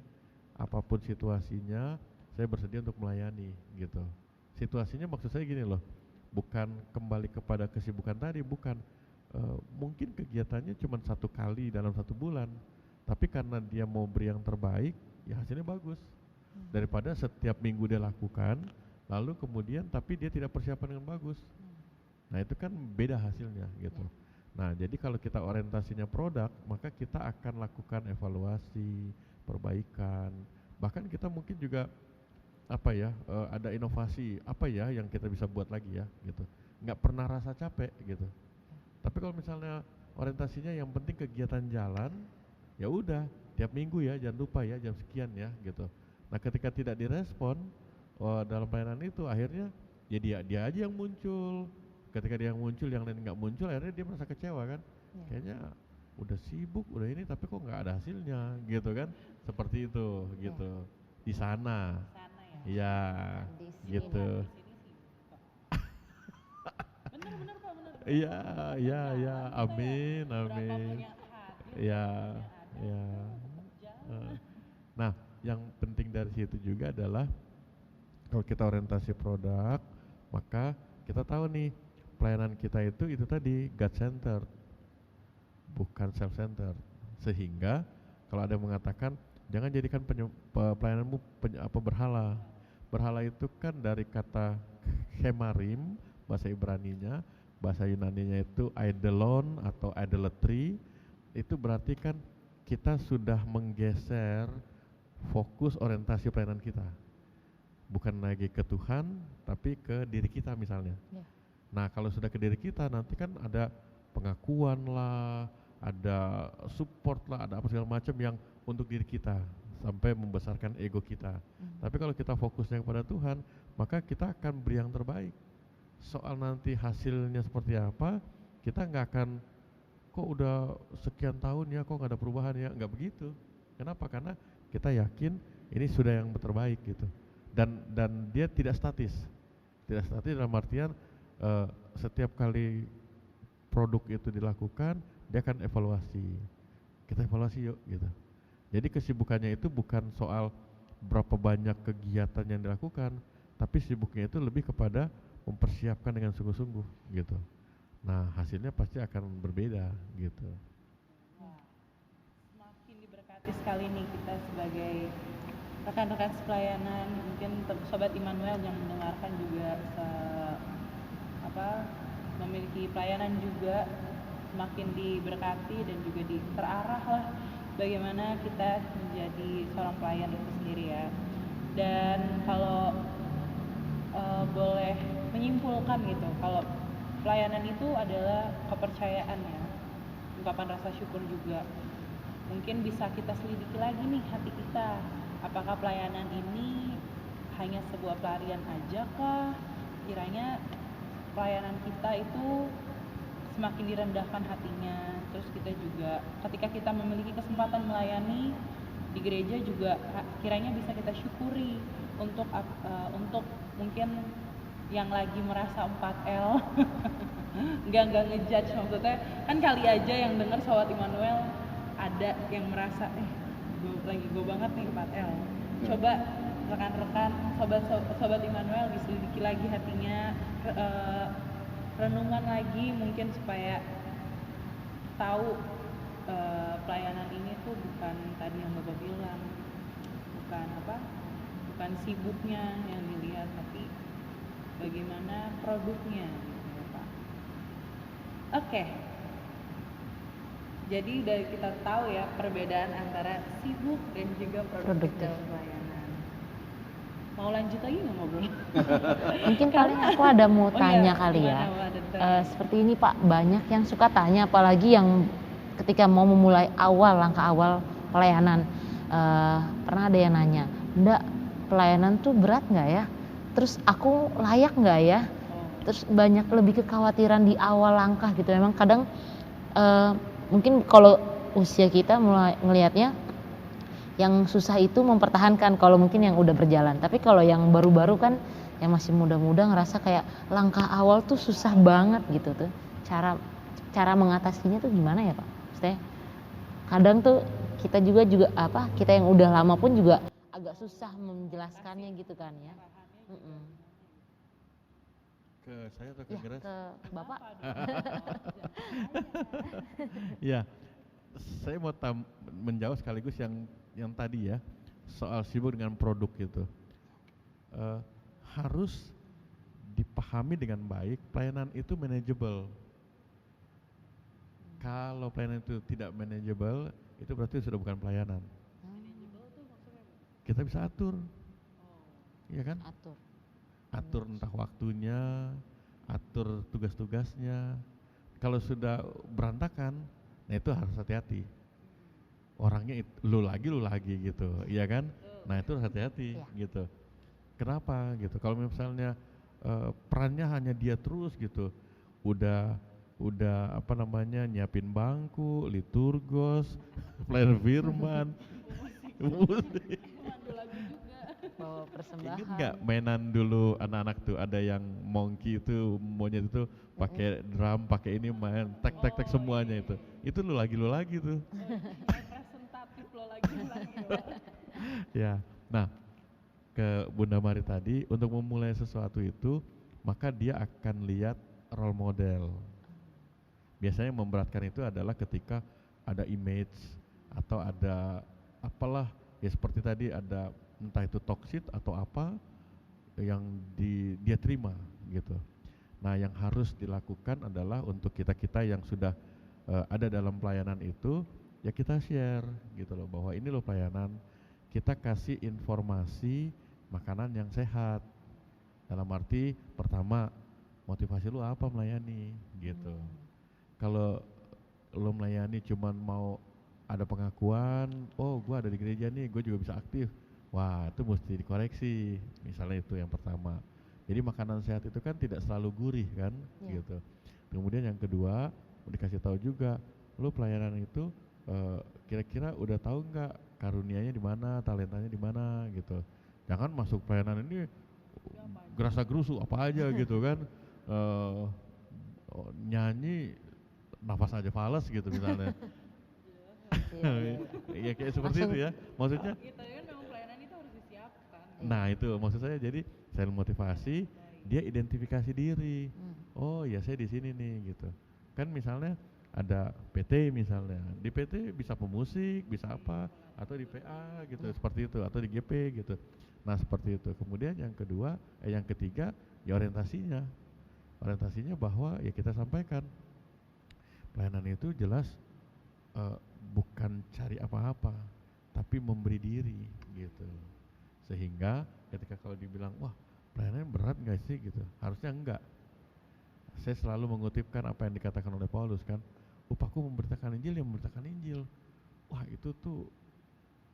apapun situasinya, saya bersedia untuk melayani gitu. Situasinya maksud saya gini loh, bukan kembali kepada kesibukan tadi, bukan. Mungkin kegiatannya cuma 1 kali dalam 1 bulan, tapi karena dia mau beri yang terbaik, ya hasilnya bagus. Daripada setiap minggu dia lakukan, lalu kemudian tapi dia tidak persiapan dengan bagus. Nah itu kan beda hasilnya gitu. Nah jadi kalau kita orientasinya produk, maka kita akan lakukan evaluasi, perbaikan. Bahkan kita mungkin juga apa ya, ada inovasi apa ya yang kita bisa buat lagi ya gitu. Nggak pernah rasa capek gitu. Tapi kalau misalnya orientasinya yang penting kegiatan jalan, ya udah tiap minggu ya, jangan lupa ya jam sekian ya gitu. Nah ketika tidak direspon dalam pelayanan itu, akhirnya ya dia aja yang muncul. Ketika dia yang muncul, yang lain nggak muncul, akhirnya dia merasa kecewa kan. Kayaknya udah sibuk, udah ini, tapi kok nggak ada hasilnya gitu kan. Seperti itu gitu. Di sana ya gitu. Bener Pak, bener. Iya, amin. Ya, ya. eh. Nah, yang penting dari situ juga adalah kalau kita orientasi produk, maka kita tahu nih pelayanan kita itu tadi God center, bukan self center. Sehingga kalau ada yang mengatakan jangan jadikan pelayananmu berhala. Berhala itu kan dari kata hemarim, bahasa Ibraninya, bahasa Yunaninya itu eidolon atau idolatry. Itu berarti kan kita sudah menggeser fokus orientasi pelayanan kita. Bukan lagi ke Tuhan, tapi ke diri kita misalnya. Ya. Nah, kalau sudah ke diri kita, nanti kan ada pengakuan lah, ada support lah, ada apa segala macam yang untuk diri kita, sampai membesarkan ego kita. Tapi kalau kita fokusnya kepada Tuhan, maka kita akan beri yang terbaik. Soal nanti hasilnya seperti apa, kita nggak akan, kok udah sekian tahun ya, kok nggak ada perubahan ya, nggak begitu. Kenapa? Karena kita yakin ini sudah yang terbaik gitu. Dan dia tidak statis dalam artian setiap kali produk itu dilakukan dia akan evaluasi, kita evaluasi yuk gitu. Jadi kesibukannya itu bukan soal berapa banyak kegiatan yang dilakukan, tapi sibuknya itu lebih kepada mempersiapkan dengan sungguh-sungguh gitu. Nah, hasilnya pasti akan berbeda gitu. Semakin diberkati sekali nih kita sebagai rekan-rekan pelayanan, mungkin Sobat Immanuel yang mendengarkan juga memiliki pelayanan juga semakin diberkati dan juga terarah lah bagaimana kita menjadi seorang pelayan itu sendiri ya. Dan kalau boleh menyimpulkan gitu, kalau pelayanan itu adalah kepercayaan ya, ungkapan rasa syukur juga. Mungkin bisa kita selidiki lagi nih hati kita, apakah pelayanan ini hanya sebuah pelarian aja kah? Kiranya pelayanan kita itu semakin direndahkan hatinya. Terus kita juga ketika kita memiliki kesempatan melayani di gereja juga kiranya bisa kita syukuri untuk mungkin yang lagi merasa 4L enggak ngejudge, maksudnya kan kali aja yang denger Sobat Immanuel ada yang merasa gue banget nih 4L. Coba rekan-rekan sobat Immanuel diselidiki lagi hatinya, renungan lagi mungkin supaya tahu pelayanan ini tuh bukan tadi yang Bapak bilang, bukan sibuknya yang dilihat, tapi bagaimana produknya gitu ya Pak. Oke. Jadi dari kita tahu ya perbedaan antara sibuk dan juga produktif dalam pelayanan. Mau lanjut lagi nggak ngobrol? Mungkin paling aku ada mau tanya kali ya. Seperti ini Pak, banyak yang suka tanya, apalagi yang ketika mau memulai langkah awal pelayanan. Pernah ada yang nanya, Mbak, pelayanan tuh berat nggak ya? Terus aku layak nggak ya? Terus banyak lebih kekhawatiran di awal langkah gitu. Memang kadang mungkin kalau usia kita mulai ngelihatnya yang susah itu mempertahankan kalau mungkin yang udah berjalan. Tapi kalau yang baru-baru kan yang masih muda-muda ngerasa kayak langkah awal tuh susah banget gitu tuh. Cara mengatasinya tuh gimana ya Pak? Maksudnya kadang tuh kita juga kita yang udah lama pun juga agak susah menjelaskannya gitu kan ya. Ke saya atau ke Grace? Ke Bapak. Ya, saya mau menjawab sekaligus yang tadi ya, soal sibuk dengan produk gitu. Harus dipahami dengan baik, pelayanan itu manageable. Kalau pelayanan itu tidak manageable, itu berarti sudah bukan pelayanan. Kita bisa atur, iya kan? Atur entah waktunya, atur tugas-tugasnya. Kalau sudah berantakan, nah itu harus hati-hati. Orangnya lu lagi gitu, iya kan? Nah itu harus hati-hati gitu. Kenapa gitu? Kalau misalnya perannya hanya dia terus gitu, udah nyiapin bangku, liturgos, pelayan firman, musik, bawa Ingat persembahan. nggak mainan dulu anak-anak tuh ada yang monkey itu monyet itu pakai drum, pakai ini main tek tek tek semuanya itu. Itu lu lagi tuh. Representatif lo lagi loh. Ya. Nah, ke Bunda Mari tadi untuk memulai sesuatu itu maka dia akan lihat role model. Biasanya yang memberatkan itu adalah ketika ada image atau ada apalah ya seperti tadi ada entah itu toxic atau apa yang dia terima gitu. Nah, yang harus dilakukan adalah untuk kita-kita yang sudah ada dalam pelayanan itu ya kita share gitu loh bahwa ini loh pelayanan, kita kasih informasi makanan yang sehat. Dalam arti pertama motivasi lu apa melayani gitu. Kalau lo melayani cuman mau ada pengakuan, oh gua ada di gereja nih, gue juga bisa aktif. Wah, itu mesti dikoreksi. Misalnya itu yang pertama. Jadi makanan sehat itu kan tidak selalu gurih kan, gitu. Kemudian yang kedua, dikasih tahu juga, lo pelayanan itu kira-kira udah tahu nggak karunianya di mana, talentanya di mana, gitu. Jangan masuk pelayanan ini gerasa gerusu apa aja gitu kan, nyanyi nafas aja fales gitu misalnya. Ya kayak seperti itu ya maksudnya. Gitu kan memang pelayanan itu harus disiapkan. Nah itu maksud saya, jadi selain motivasi dia identifikasi diri. Oh ya saya di sini nih gitu kan. Misalnya ada PT misalnya, di PT bisa pemusik, bisa apa, atau di PA gitu seperti itu, atau di GP gitu. Nah seperti itu. Kemudian yang kedua yang ketiga ya orientasinya bahwa ya kita sampaikan pelayanan itu jelas bukan cari apa-apa, tapi memberi diri gitu. Sehingga ketika kalau dibilang, wah pelayanan berat nggak sih gitu, harusnya enggak. Saya selalu mengutipkan apa yang dikatakan oleh Paulus kan, upahku memberitakan Injil, yang memberitakan Injil. Wah itu tuh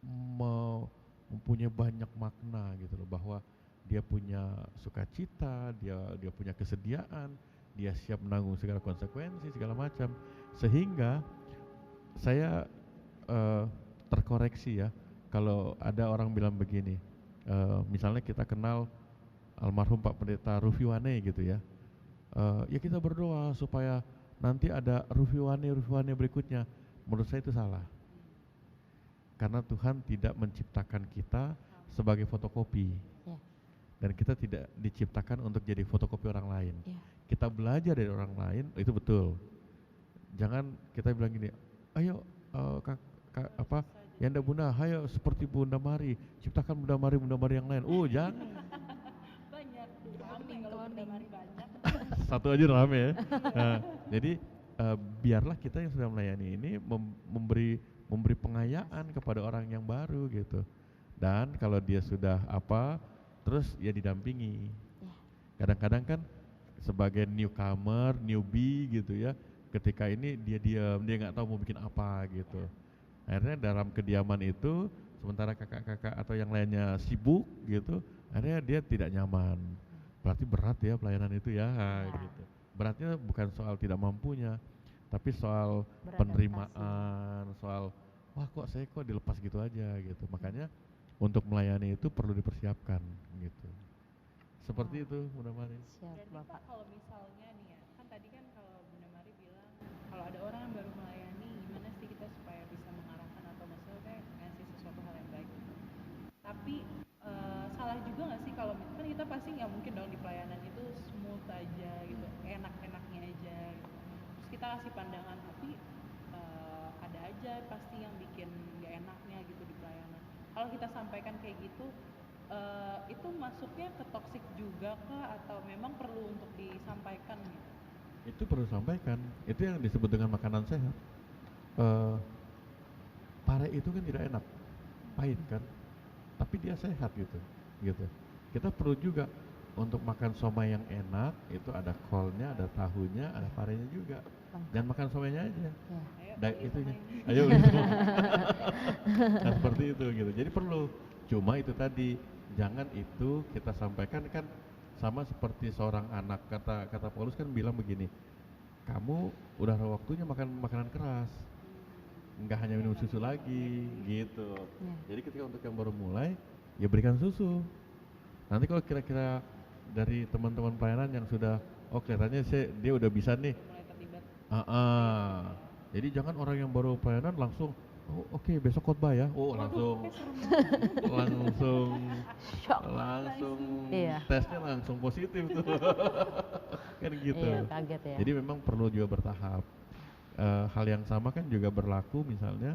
mempunyai banyak makna gitu loh, bahwa dia punya sukacita, dia punya kesediaan, dia siap menanggung segala konsekuensi segala macam. Sehingga saya terkoreksi ya kalau ada orang bilang begini, misalnya kita kenal almarhum Pak Pendeta Rufiwane gitu ya, ya kita berdoa supaya nanti ada Rufiwane berikutnya. Menurut saya itu salah, karena Tuhan tidak menciptakan kita sebagai fotokopi, dan kita tidak diciptakan untuk jadi fotokopi orang lain. Kita belajar dari orang lain, itu betul. Jangan kita bilang gini, ayo Yanda Bunda, ayo seperti Bunda Mari, ciptakan Bunda Mari yang lain. Oh jangan. Banyak, rame kalau Bunda Mari banyak. Satu aja rame ya. Nah, jadi biarlah kita yang sudah melayani ini memberi pengayaan kepada orang yang baru gitu. Dan kalau dia sudah terus ya didampingi. Kadang-kadang kan sebagai newcomer, newbie gitu ya, ketika ini dia diam, dia nggak tahu mau bikin apa gitu. Akhirnya dalam kediaman itu, sementara kakak-kakak atau yang lainnya sibuk gitu, akhirnya dia tidak nyaman. Berarti berat ya pelayanan itu ya, gitu. Beratnya bukan soal tidak mampunya, tapi soal penerimaan, soal wah saya dilepas gitu aja gitu. Makanya untuk melayani itu perlu dipersiapkan gitu. Seperti itu Bunda Mari. Dan Pak, kalau misalnya nih ya, kan tadi kan kalau Bunda Mari bilang kalau ada orang yang baru melayani, gimana sih kita supaya bisa mengarahkan atau maksudnya ngasih sesuatu hal yang baik. Tapi salah juga nggak sih kalau kan kita pasti nggak mungkin dong di pelayanan itu smooth aja gitu, enak-enaknya aja gitu. Terus kita kasih pandangan, tapi ada aja pasti yang bikin nggak enaknya gitu di pelayanan. Kalau kita sampaikan kayak gitu, itu masuknya ke toksik juga kah, atau memang perlu untuk disampaikan gitu? Itu perlu disampaikan. Itu yang disebut dengan makanan sehat. Pare itu kan tidak enak, pahit kan, tapi dia sehat gitu. Kita perlu juga untuk makan somai yang enak, itu ada kolnya, ada tahunya, ada parenya juga. Jangan makan somainya aja. Itunya. Ayo gitu. Nah seperti itu gitu. Jadi perlu. Cuma itu tadi, jangan itu kita sampaikan kan sama seperti seorang anak, kata Paulus kan bilang begini, kamu udah waktunya makan makanan keras, nggak hanya minum susu lagi gitu. Jadi ketika untuk yang baru mulai ya berikan susu. Nanti kalau kira-kira dari teman-teman pelayanan yang sudah, oh kelihatannya dia udah bisa nih. Mulai terlibat. Jadi jangan orang yang baru pelayanan langsung, oh oke, besok khotbah ya. Oh langsung Shock. Iya. tesnya langsung positif tuh. Kan gitu. Iya, kaget ya. Jadi memang perlu juga bertahap. Hal yang sama kan juga berlaku misalnya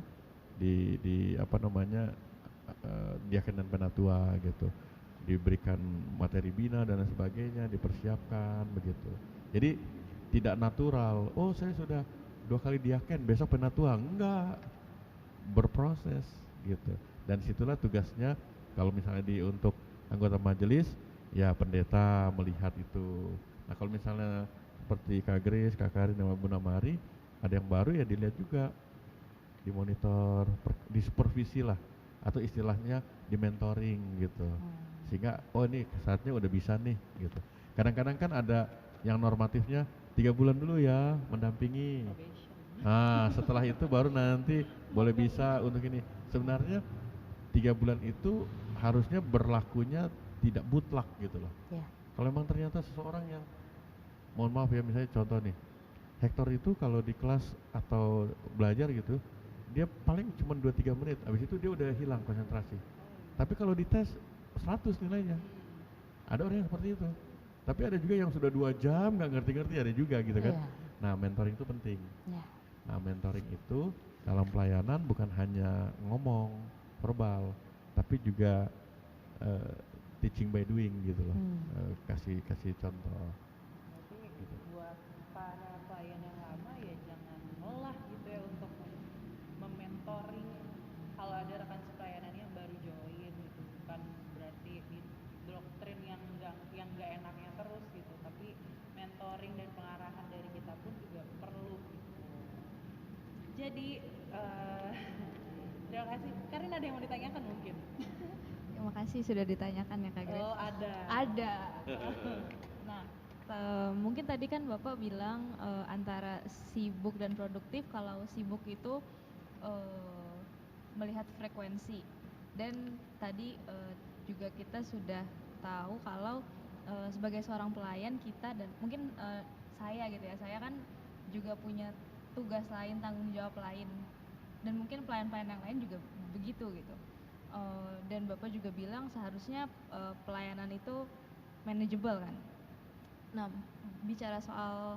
di apa namanya diaken dan penatua gitu, diberikan materi bina dan lain sebagainya, dipersiapkan begitu. Jadi tidak natural, oh saya sudah 2 kali diaken besok penatua, enggak, berproses gitu. Dan situlah tugasnya kalau misalnya untuk anggota majelis, ya pendeta melihat itu. Nah kalau misalnya seperti Kak Grace, Kak Karin, dan Bunda Mari, ada yang baru ya dilihat juga, dimonitor, disupervisi lah, atau istilahnya di mentoring gitu, sehingga oh ini saatnya udah bisa nih gitu. Kadang-kadang kan ada yang normatifnya 3 bulan dulu ya mendampingi, nah setelah itu baru nanti boleh bisa untuk ini. Sebenarnya 3 bulan itu harusnya berlakunya tidak mutlak gitu loh. Kalau memang ternyata seseorang yang, mohon maaf ya, misalnya contoh nih, Hector itu kalau di kelas atau belajar gitu, dia paling cuma 2-3 menit, habis itu dia udah hilang konsentrasi. Tapi kalau di tes 100 nilainya. Ada orang yang seperti itu. Tapi ada juga yang sudah 2 jam nggak ngerti-ngerti, ada juga gitu kan. Nah mentoring itu penting. Nah mentoring itu dalam pelayanan bukan hanya ngomong verbal, tapi juga teaching by doing gitu loh. Kasih contoh. Berarti buat para pelayan yang lama ya jangan lelah gitu ya untuk mementoring kalau ada rekan sepelayanan yang baru join gitu. Bukan berarti di doktrin yang nggak enaknya terus gitu, tapi mentoring dan pengarahan dari kita pun juga perlu gitu. Jadi terima kasih. Karin ada yang mau ditanyakan mungkin? Terima kasih sudah ditanyakan ya Kak Grace. Oh ada. Ada. Nah, mungkin tadi kan Bapak bilang antara sibuk dan produktif. Kalau sibuk itu melihat frekuensi, dan tadi juga kita sudah tahu kalau sebagai seorang pelayan kita, dan mungkin saya gitu ya, saya kan juga punya tugas lain, tanggung jawab lain, dan mungkin pelayan-pelayan yang lain juga begitu gitu. Dan Bapak juga bilang seharusnya pelayanan itu manageable kan. Nah, bicara soal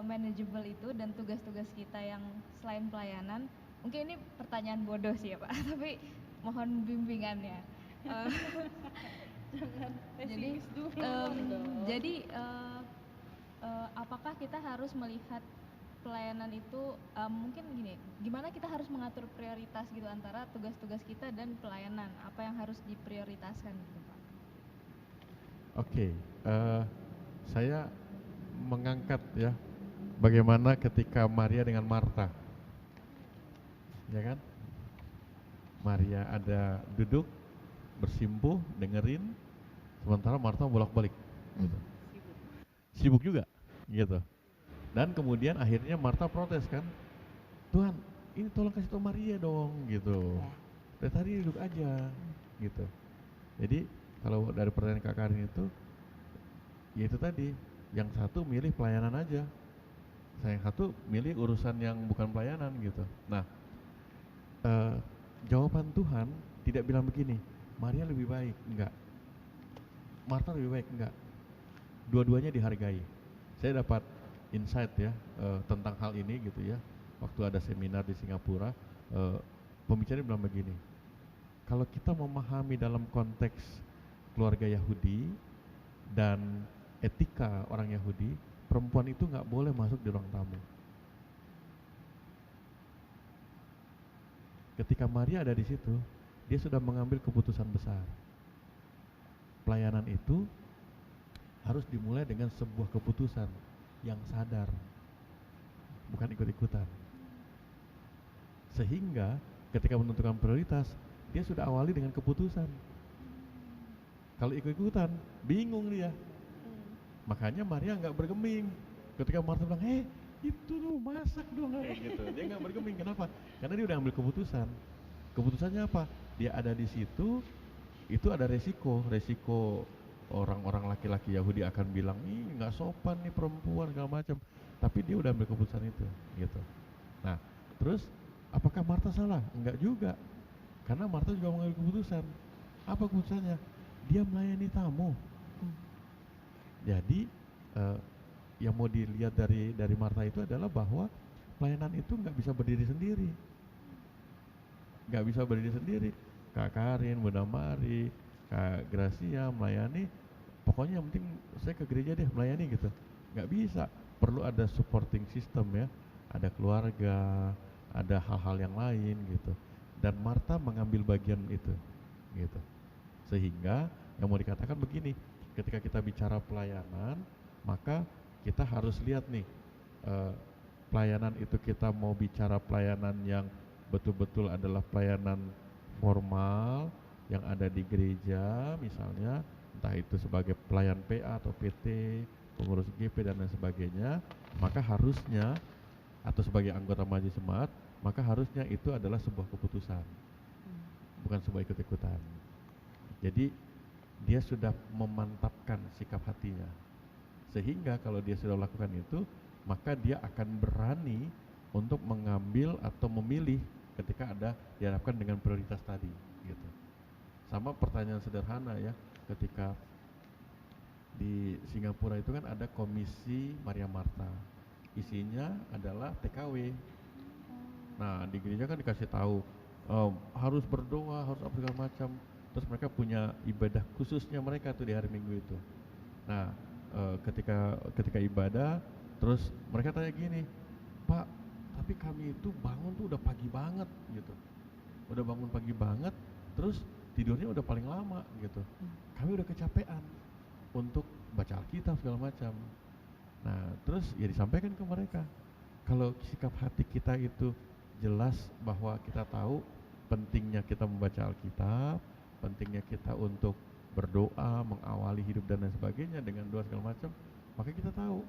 manageable itu dan tugas-tugas kita yang selain pelayanan, mungkin ini pertanyaan bodoh sih ya Pak, tapi mohon bimbingannya. Jangan Jadi, pesimis dulu. apakah kita harus melihat pelayanan itu mungkin gini, gimana kita harus mengatur prioritas gitu antara tugas-tugas kita dan pelayanan, apa yang harus diprioritaskan gitu Pak? Oke, saya mengangkat ya, bagaimana ketika Maria dengan Marta, ya kan? Maria ada duduk, bersimpuh, dengerin, sementara Marta bolak-balik, gitu. Sibuk juga, gitu. Dan kemudian akhirnya Marta protes kan, Tuhan ini tolong kasih tau Maria dong gitu. Dari tadi duduk aja gitu. Jadi kalau dari pertanyaan Kak Karin itu, ya itu tadi, yang satu milih pelayanan aja, yang satu milih urusan yang bukan pelayanan gitu. Nah jawaban Tuhan tidak bilang begini, Maria lebih baik, enggak, Marta lebih baik, enggak. Dua-duanya dihargai. Saya dapat insight ya tentang hal ini gitu ya. Waktu ada seminar di Singapura, pembicara bilang begini, kalau kita memahami dalam konteks keluarga Yahudi dan etika orang Yahudi, perempuan itu nggak boleh masuk di ruang tamu. Ketika Maria ada di situ, dia sudah mengambil keputusan besar. Pelayanan itu harus dimulai dengan sebuah keputusan yang sadar, bukan ikut-ikutan. Sehingga ketika menentukan prioritas, dia sudah awali dengan keputusan. Kalau ikut-ikutan, bingung dia. Makanya Maria nggak bergeming. Ketika Marta bilang, itu tuh masak dong, gitu. Dia nggak bergeming. Kenapa? Karena dia udah ambil keputusan. Keputusannya apa? Dia ada di situ itu ada resiko orang-orang laki-laki Yahudi akan bilang, ih nggak sopan nih perempuan segala macam, tapi dia udah ambil keputusan itu, gitu. Nah, terus apakah Marta salah? Enggak juga, karena Marta juga mengambil keputusan. Apa keputusannya? Dia melayani tamu. Jadi yang mau dilihat dari Marta itu adalah bahwa pelayanan itu nggak bisa berdiri sendiri, nggak bisa berdiri sendiri. Kak Karin, Bunda Mari, Kak Gracia melayani, pokoknya yang penting saya ke gereja deh melayani gitu, nggak bisa. Perlu ada supporting system ya, ada keluarga, ada hal-hal yang lain gitu. Dan Marta mengambil bagian itu, gitu. Sehingga yang mau dikatakan begini, ketika kita bicara pelayanan, maka kita harus lihat nih, pelayanan itu kita mau bicara pelayanan yang betul-betul adalah pelayanan formal yang ada di gereja misalnya, entah itu sebagai pelayan PA atau PT, pengurus GP dan lain sebagainya, maka harusnya, atau sebagai anggota majelis jemaat, maka harusnya itu adalah sebuah keputusan, bukan sebuah ikut-ikutan. Jadi dia sudah memantapkan sikap hatinya, sehingga kalau dia sudah melakukan itu, maka dia akan berani untuk mengambil atau memilih ketika ada dihadapkan dengan prioritas tadi, gitu. Sama pertanyaan sederhana ya, ketika di Singapura itu kan ada komisi Maria Marta, isinya adalah TKW. Nah di gereja kan dikasih tahu harus berdoa, harus apa segala macam. Terus mereka punya ibadah khususnya mereka tuh di hari Minggu itu. Nah ketika ibadah, terus mereka tanya gini, Pak, tapi kami itu bangun tuh udah pagi banget gitu, udah bangun pagi banget, terus tidurnya udah paling lama gitu, kami udah kecapean untuk baca Alkitab segala macam. Nah terus ya disampaikan ke mereka, kalau sikap hati kita itu jelas bahwa kita tahu pentingnya kita membaca Alkitab, pentingnya kita untuk berdoa, mengawali hidup dan lain sebagainya dengan doa segala macam, maka kita tahu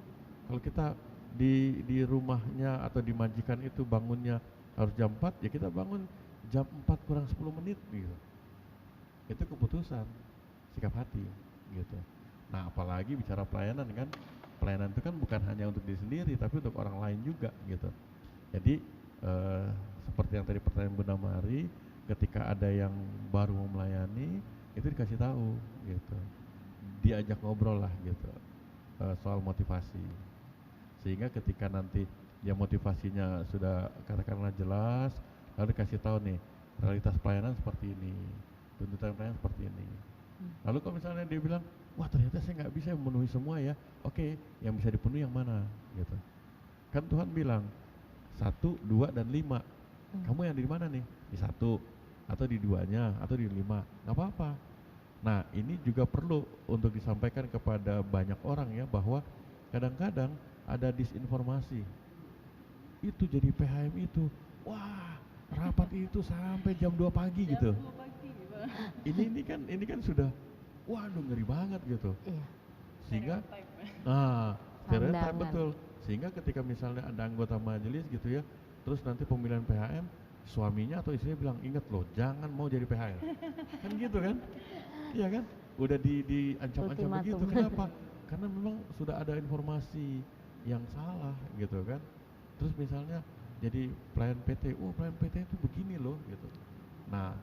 kalau kita di rumahnya atau di majikan itu bangunnya harus jam 4, ya kita bangun jam 4 kurang 10 menit gitu. Itu keputusan, sikap hati gitu. Nah apalagi bicara pelayanan kan, pelayanan itu kan bukan hanya untuk diri sendiri tapi untuk orang lain juga gitu. Jadi seperti yang tadi pertanyaan Bunda Mari, ketika ada yang baru mau melayani, itu dikasih tahu gitu, diajak ngobrol lah gitu, soal motivasi, sehingga ketika nanti ya motivasinya sudah katakanlah jelas, lalu dikasih tahu nih realitas pelayanan seperti ini, tuntutan pelayanan seperti ini. Lalu kalau misalnya dia bilang, wah ternyata saya nggak bisa memenuhi semua ya, oke, yang bisa dipenuhi yang mana gitu. Kan Tuhan bilang 1, 2, dan 5. Kamu yang di mana nih? Di 1, atau di 2-nya, atau di 5, nggak apa-apa. Nah ini juga perlu untuk disampaikan kepada banyak orang ya, bahwa kadang-kadang ada disinformasi. Itu jadi PHM itu, wah rapat itu sampai jam 2 pagi gitu. Ini kan sudah, waduh ngeri banget gitu. Iya. Sehingga, stereotype betul. Sehingga ketika misalnya ada anggota majelis gitu ya, terus nanti pemilihan PHM, suaminya atau istrinya bilang, ingat loh, jangan mau jadi PHM. Kan gitu kan? Iya kan? Udah diancam-ancam begitu. Kenapa? Karena memang sudah ada informasi yang salah gitu kan. Terus misalnya jadi pelayan PT, pelayan PT itu begini loh gitu. Nah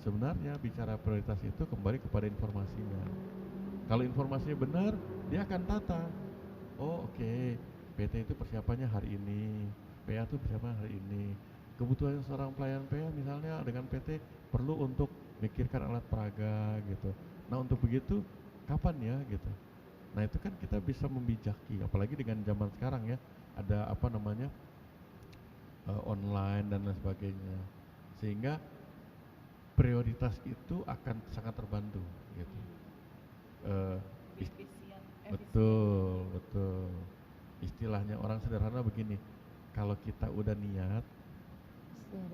sebenarnya bicara prioritas itu kembali kepada informasinya. Kalau informasinya benar, dia akan tata. Oke, PT itu persiapannya hari ini, PA itu persiapannya hari ini. Kebutuhan seorang pelayan PA misalnya dengan PT perlu untuk mikirkan alat peraga gitu. Nah untuk begitu kapan ya gitu. Nah itu kan kita bisa membijaki, apalagi dengan zaman sekarang ya, ada apa namanya online dan lain sebagainya, sehingga prioritas itu akan sangat terbantu gitu. Betul. Istilahnya orang sederhana begini, kalau kita udah niat,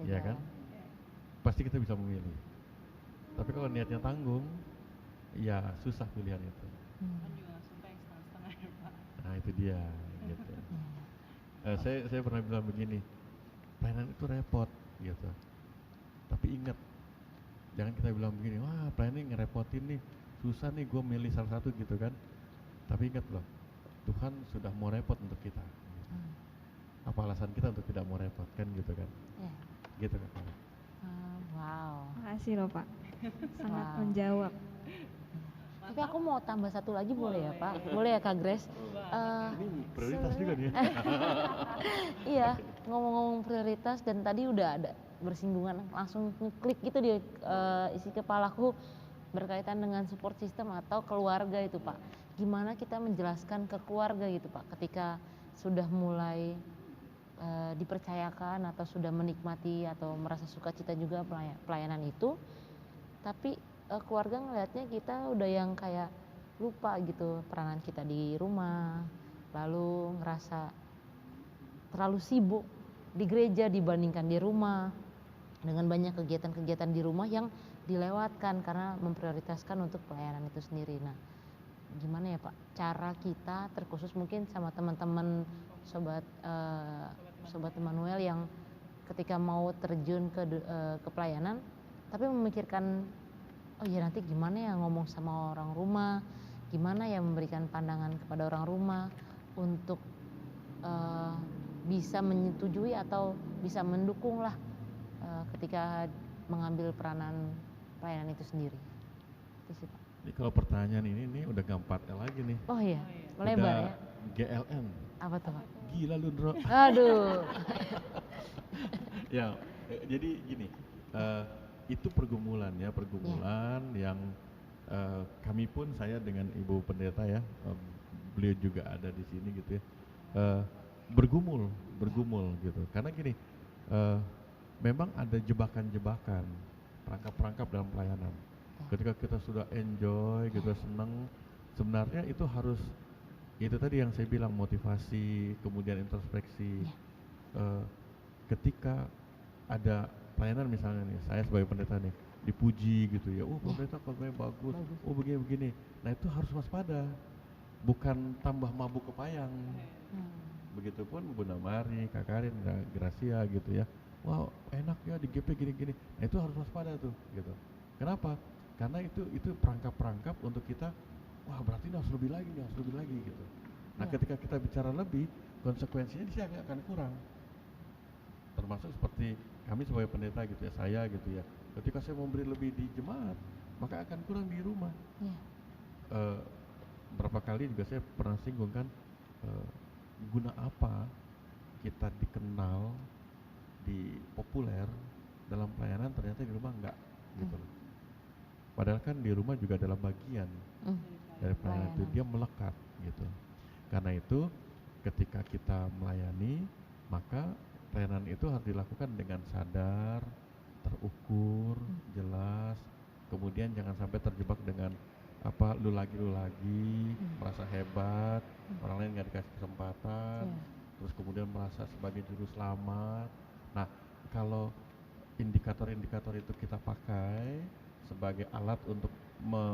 ya kan, pasti kita bisa memilih. Tapi kalau niatnya tanggung, ya susah pilihan itu. Nah itu dia gitu. Saya pernah bilang begini, pelayanan itu repot gitu. Tapi ingat, Jangan kita bilang begini, wah pelayanan ngerepotin nih, susah nih gue milih salah satu gitu kan. Tapi ingat loh, Tuhan sudah mau repot untuk kita. Apa alasan kita untuk tidak mau repot kan gitu kan? Ya. Gitu kan. Wow. Makasih loh Pak, sangat Wow. menjawab. Tapi aku mau tambah satu lagi boleh ya Pak? Boleh ya Kak Grace? Ini prioritas juga nih. Iya, ngomong-ngomong prioritas dan tadi udah ada bersinggungan langsung klik gitu di isi kepalaku berkaitan dengan support system atau keluarga itu Pak. Gimana kita menjelaskan ke keluarga gitu Pak ketika sudah mulai dipercayakan atau sudah menikmati atau merasa sukacita juga pelayanan itu, tapi keluarga ngelihatnya kita udah yang kayak lupa gitu peranan kita di rumah, lalu ngerasa terlalu sibuk di gereja dibandingkan di rumah, dengan banyak kegiatan-kegiatan di rumah yang dilewatkan karena memprioritaskan untuk pelayanan itu sendiri. Nah, gimana ya Pak cara kita terkhusus mungkin sama teman-teman sobat Emmanuel yang ketika mau terjun ke pelayanan tapi memikirkan oh ya nanti gimana ya ngomong sama orang rumah, gimana ya memberikan pandangan kepada orang rumah untuk bisa menyetujui atau bisa mendukung lah ketika mengambil peranan pelayanan itu sendiri. Itu sih Pak. Ini kalau pertanyaan ini udah gak 4L lagi nih. Oh iya, melebar ya. GLN. Apa tuh Pak? Gila lu Ndro. Aduh. Ya, jadi gini, itu pergumulan ya, yang kami pun, saya dengan Ibu Pendeta ya, beliau juga ada di sini gitu ya, bergumul gitu. Karena gini, memang ada jebakan-jebakan, perangkap-perangkap dalam pelayanan. Ketika kita sudah enjoy, gitu seneng, sebenarnya itu harus, itu tadi yang saya bilang motivasi, kemudian introspeksi. Ketika ada pelayanan misalnya nih, saya sebagai pendeta nih dipuji gitu ya, oh pendeta khotbahnya bagus, oh begini. Nah itu harus waspada, bukan tambah mabuk kepayang. Begitupun Bunda Mari, Kak Karin, Gracia gitu ya, wow enak ya di GP gini. Nah itu harus waspada tuh gitu. Kenapa? Karena itu perangkap-perangkap untuk kita, wah berarti ini harus lebih lagi gitu. Nah ketika kita bicara lebih, konsekuensinya dia akan kurang. Termasuk seperti kami sebagai pendeta gitu ya, saya gitu ya, ketika saya memberi lebih di jemaat, maka akan kurang di rumah. Berapa kali juga saya pernah singgung kan, guna apa kita dikenal, populer dalam pelayanan, ternyata di rumah enggak gitu loh. Padahal kan di rumah juga adalah bagian dari pelayanan itu, dia melekat gitu. Karena itu ketika kita melayani, maka pelayanan itu harus dilakukan dengan sadar, terukur, jelas. Kemudian jangan sampai terjebak dengan lu lagi, merasa hebat, orang lain nggak dikasih kesempatan, terus kemudian merasa sebagai juru selamat. Nah, kalau indikator-indikator itu kita pakai sebagai alat untuk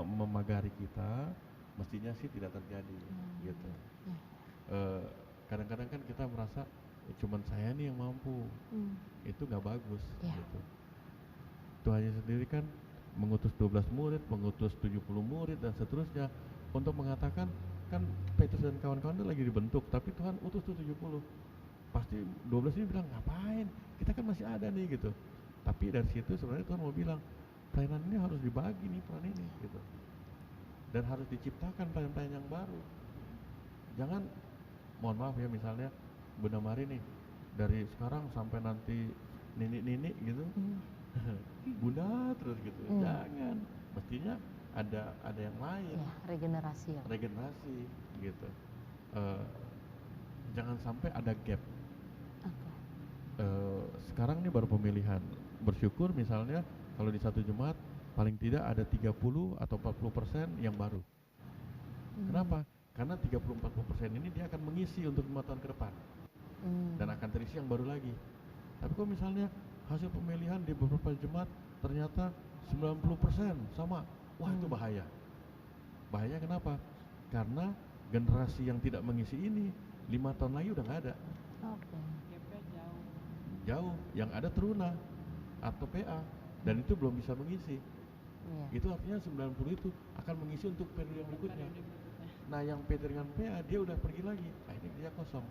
memagari kita, mestinya sih tidak terjadi gitu. Kadang-kadang kan kita merasa cuman saya nih yang mampu, itu nggak bagus gitu. Tuhan sendiri kan mengutus 12 murid, mengutus 70 murid dan seterusnya untuk mengatakan, kan Petrus dan kawan-kawan itu lagi dibentuk, tapi Tuhan utus tuh 70. Pasti 12 ini bilang ngapain, kita kan masih ada nih gitu. Tapi dari situ sebenarnya Tuhan mau bilang, pelayanan ini harus dibagi nih, peran ini gitu, dan harus diciptakan pelayan-pelayan yang baru. Jangan, mohon maaf ya, misalnya Bunda Mari nih dari sekarang sampai nanti nini gitu, Bunda terus gitu. Jangan, mestinya ada yang lain, regenerasi gitu. Jangan sampai ada gap. Sekarang nih baru pemilihan, bersyukur misalnya kalau di satu jemaat paling tidak ada 30 atau 40% yang baru. Kenapa? Karena 30-40% ini dia akan mengisi untuk 5 tahun ke depan, dan akan terisi yang baru lagi. Tapi kalau misalnya hasil pemilihan di beberapa jemaat ternyata 90% sama, wah itu bahaya. Bahaya kenapa? Karena generasi yang tidak mengisi ini 5 tahun lagi udah nggak ada. Jauh, yang ada teruna atau PA, dan itu belum bisa mengisi. Iya. Itu artinya 90 itu akan mengisi untuk periode yang berikutnya. Nah yang PT dengan PA dia udah pergi lagi, nah ini dia kosong.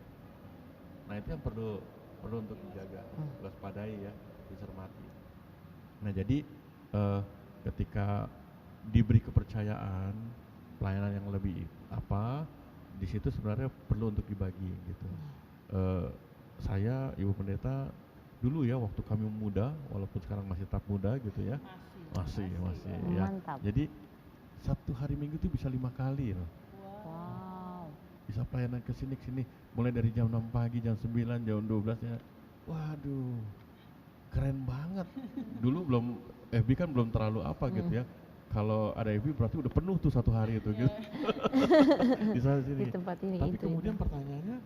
Nah itu yang perlu untuk dijaga, waspadai ya, dicermati. Nah jadi ketika diberi kepercayaan pelayanan yang lebih di situ sebenarnya perlu untuk dibagi gitu. Saya Ibu Pendeta dulu ya waktu kami muda, walaupun sekarang masih tetap muda gitu ya, masih ya. Mantap. Jadi Sabtu hari Minggu itu bisa 5 kali loh. Wow. Bisa pelayanan ke sini mulai dari jam 6 pagi, jam 9, jam 12 ya. Waduh, keren banget. Dulu belum FB kan belum terlalu gitu ya. Kalau ada FB berarti udah penuh tuh satu hari itu gitu. Di sana sini. Di tempat ini. Tapi kemudian pertanyaannya,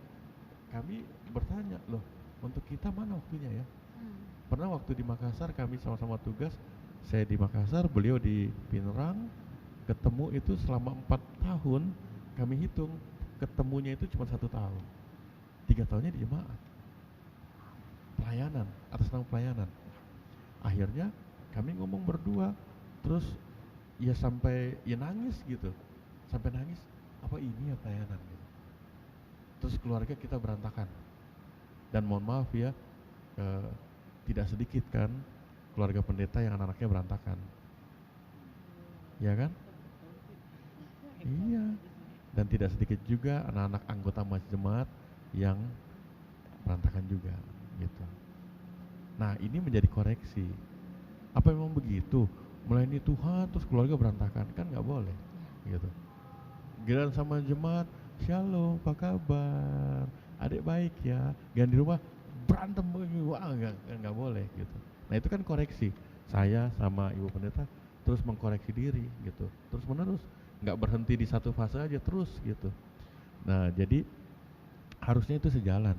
kami bertanya loh, untuk kita mana waktunya ya? Pernah waktu di Makassar kami sama-sama tugas, saya di Makassar, beliau di Pinerang, ketemu itu selama 4 tahun, kami hitung ketemunya itu cuma 1 tahun, 3 tahunnya di jemaat, pelayanan, atas nama pelayanan. Akhirnya kami ngomong berdua, terus ya sampai ya nangis gitu, sampai nangis, apa ini ya pelayanan gitu. Terus keluarga kita berantakan, dan mohon maaf ya, tidak sedikit kan keluarga pendeta yang anak-anaknya berantakan, ya kan? Iya, dan tidak sedikit juga anak-anak anggota jemaat yang berantakan juga gitu. Nah ini menjadi koreksi, apa memang begitu melayani Tuhan terus keluarga berantakan? Kan nggak boleh gitu. Giliran sama jemaat, shalom, apa kabar, adik baik ya, giliran di rumah berantem, wah nggak boleh gitu. Nah itu kan koreksi, saya sama Ibu Pendeta terus mengkoreksi diri gitu, terus menerus, nggak berhenti di satu fase aja terus gitu. Nah jadi harusnya itu sejalan.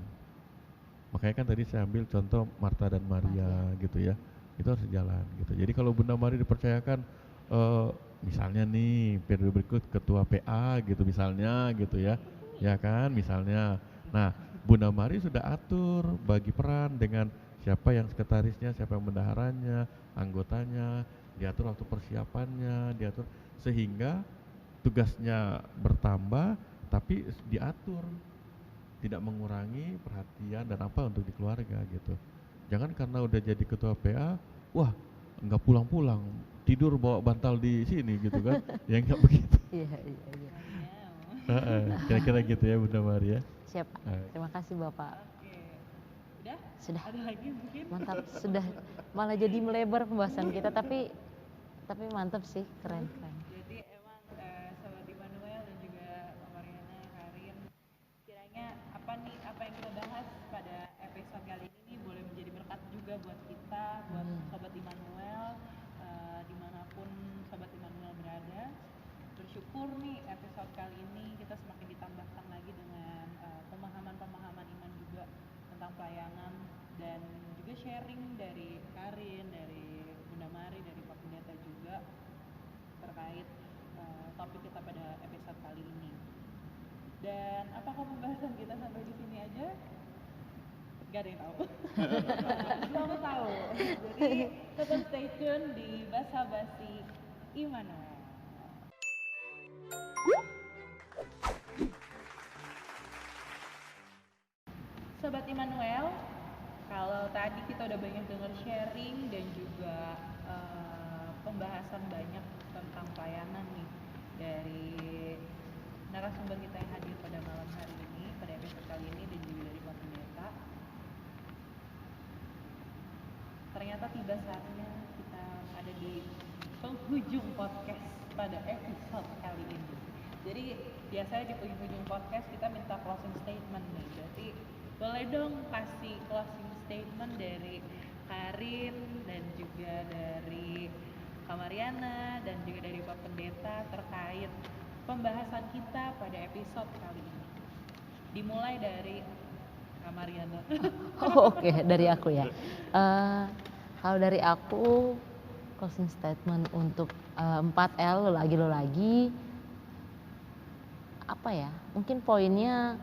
Makanya kan tadi saya ambil contoh Marta dan Maria gitu ya, itu harus sejalan gitu. Jadi kalau Bunda Mari dipercayakan misalnya nih periode berikut ketua PA gitu misalnya gitu ya, ya kan misalnya. Nah Bunda Mari sudah atur bagi peran dengan siapa yang sekretarisnya, siapa yang bendaharanya, anggotanya, diatur waktu persiapannya, diatur sehingga tugasnya bertambah tapi diatur, tidak mengurangi perhatian dan apa untuk di keluarga gitu. Jangan karena udah jadi ketua PA, wah nggak pulang-pulang, tidur bawa bantal di sini gitu kan, ya nggak begitu. Iya. Kira-kira gitu ya Bunda Maria. Siap. Terima kasih Bapak. Oke. Udah? Sudah. Ada lagi mungkin? Mantap, sudah malah jadi melebar pembahasan kita, tapi mantap sih, keren. Jadi emang Sobat Immanuel dan juga Mariana, Karin, kiranya apa yang kita bahas pada episode kali ini boleh menjadi berkat juga buat kita, buat Sobat Immanuel, dimanapun Sobat Immanuel berada. Bersyukur nih episode kali ini kita semakin ditambahkan lagi dengan pemahaman-pemahaman iman juga tentang pelayanan, dan juga sharing dari Karin, dari Bunda Mari, dari Pak Pendeta juga terkait topik kita pada episode kali ini. Dan apakah pembahasan kita sampai di sini aja? Gak ada yang tahu. Belum tahu. Jadi tetap stay tune di Basa Basi Immanuel. Sobat Immanuel, kalau tadi kita udah banyak dengar sharing dan juga pembahasan banyak tentang pelayanan nih dari narasumber kita yang hadir pada malam hari ini, pada episode kali ini, dan juga dari Pak Pendeta. Ternyata tiba saatnya kita ada di penghujung podcast pada episode kali ini. Jadi biasanya di penghujung podcast kita minta closing statement nih. Berarti boleh dong kasih closing statement dari Karin dan juga dari Kak Mariana dan juga dari Pak Pendeta terkait pembahasan kita pada episode kali ini. Dimulai dari Kak Mariana. Oke, dari aku ya. Kalau dari aku closing statement untuk 4L, lo lagi apa ya? Mungkin poinnya